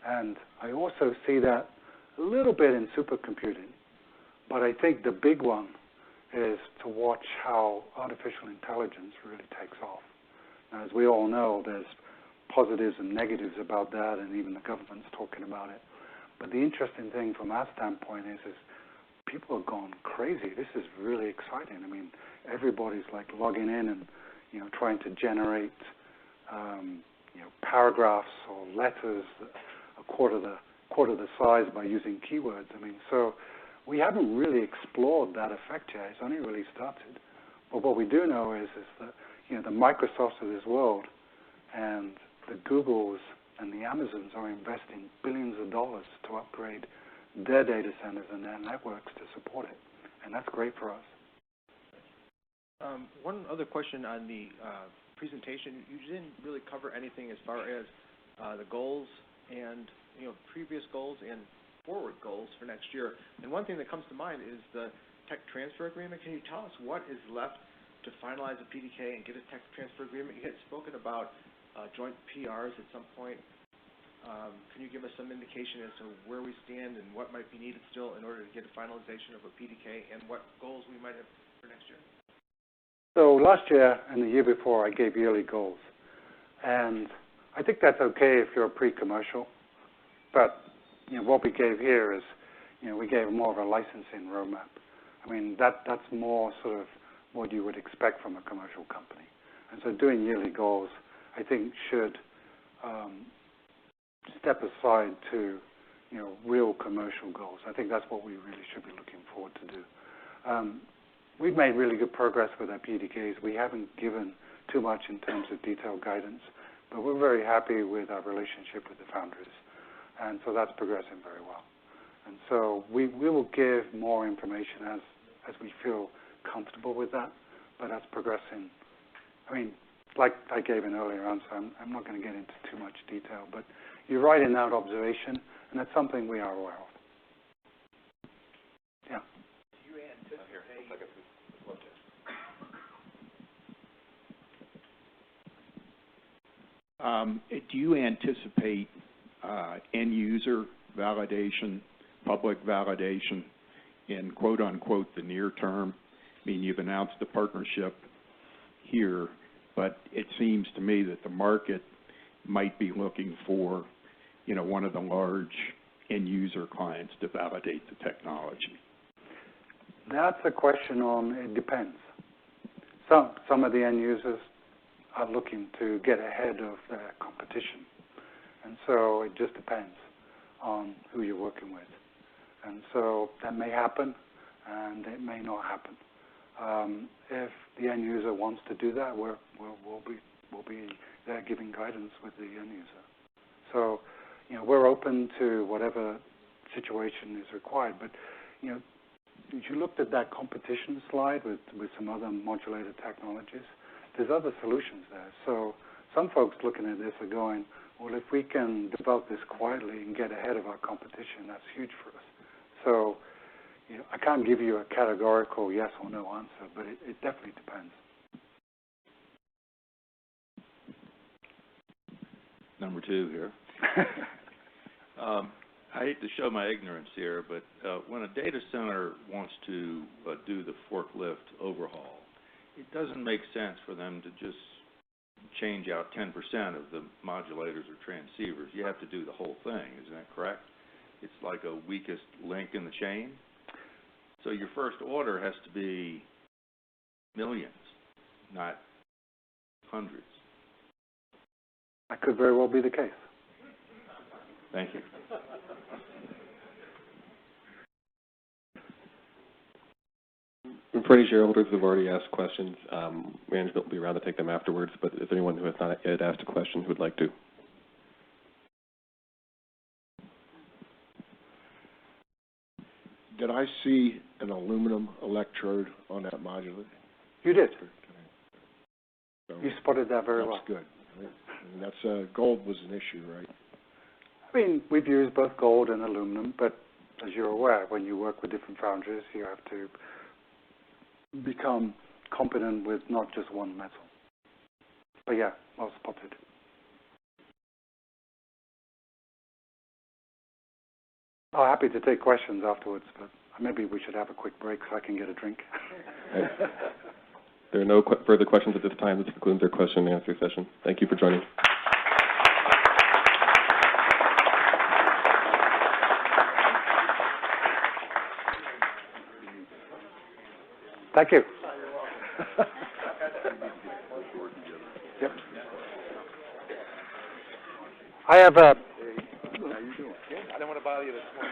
And I also see that a little bit in supercomputing, but I think the big one is to watch how artificial intelligence really takes off. Now, as we all know, there's positives and negatives about that, and even the government's talking about it. But the interesting thing from our standpoint is people have gone crazy. This is really exciting. I mean, everybody's like logging in and, you know, trying to generate, you know, paragraphs or letters a quarter the size by using keywords. I mean, so we haven't really explored that effect yet. It's only really started. But what we do know is that, you know, the Microsofts of this world and the Googles and the Amazons are investing billions of dollars to upgrade their data centers and their networks to support it. And that's great for us. One other question on the presentation. You didn't really cover anything as far as the goals and, previous goals and forward goals for next year. And one thing that comes to mind is the tech transfer agreement. Can you tell us what is left to finalize a PDK and get a tech transfer agreement? You had spoken about joint PRs at some point. Can you give us some indication as to where we stand and what might be needed still in order to get a finalization of a PDK and what goals we might have for next year? So last year and the year before, I gave yearly goals. And I think that's okay if you're pre-commercial. But, what we gave here is, we gave more of a licensing roadmap. I mean, that's more sort of what you would expect from a commercial company. And so doing yearly goals, I think, should step aside to, real commercial goals. I think that's what we really should be looking forward to do. We've made really good progress with our PDKs. We haven't given too much in terms of detailed guidance, but we're very happy with our relationship with the foundries. And so that's progressing very well. And so we will give more information as we feel comfortable with that, but that's progressing. I mean, like I gave an earlier answer, I'm not going to get into too much detail, but you're right in that observation, and that's something we are aware of. Yeah. Do you anticipate? Do you anticipate end user validation, public validation in quote unquote the near term? I mean, you've announced the partnership here, but it seems to me that the market might be looking for, one of the large end user clients to validate the technology. That's a question on, it depends. Some of the end users are looking to get ahead of their competition. And so it just depends on who you're working with. And so that may happen, and it may not happen. If the end user wants to do that, we'll be there giving guidance with the end user. So, we're open to whatever situation is required. But, if you looked at that competition slide with some other modulator technologies, there's other solutions there. So some folks looking at this are going, well, if we can develop this quietly and get ahead of our competition, that's huge for us. So, I can't give you a categorical yes or no answer, but it definitely depends. Number 2 here. I hate to show my ignorance here, but when a data center wants to do the forklift overhaul, it doesn't make sense for them to just change out 10% of the modulators or transceivers. You have to do the whole thing, isn't that correct? It's like a weakest link in the chain. So your first order has to be millions, not hundreds. That could very well be the case. Thank you. For any shareholders who have already asked questions, management will be around to take them afterwards, but is there anyone who has not yet asked a question who would like to? Did I see an aluminum electrode on that modulator? You did. So You spotted that very well. that's good. And that's gold was an issue, right? I mean, we've used both gold and aluminum, but as you're aware, when you work with different foundries, you have to become competent with not just one metal. But yeah, well spotted. Oh, happy to take questions afterwards, but maybe we should have a quick break so I can get a drink. There are no further questions at this time. This concludes our question and answer session. Thank you for joining. Thank you. Yep. I have a... I don't want to bother you this morning.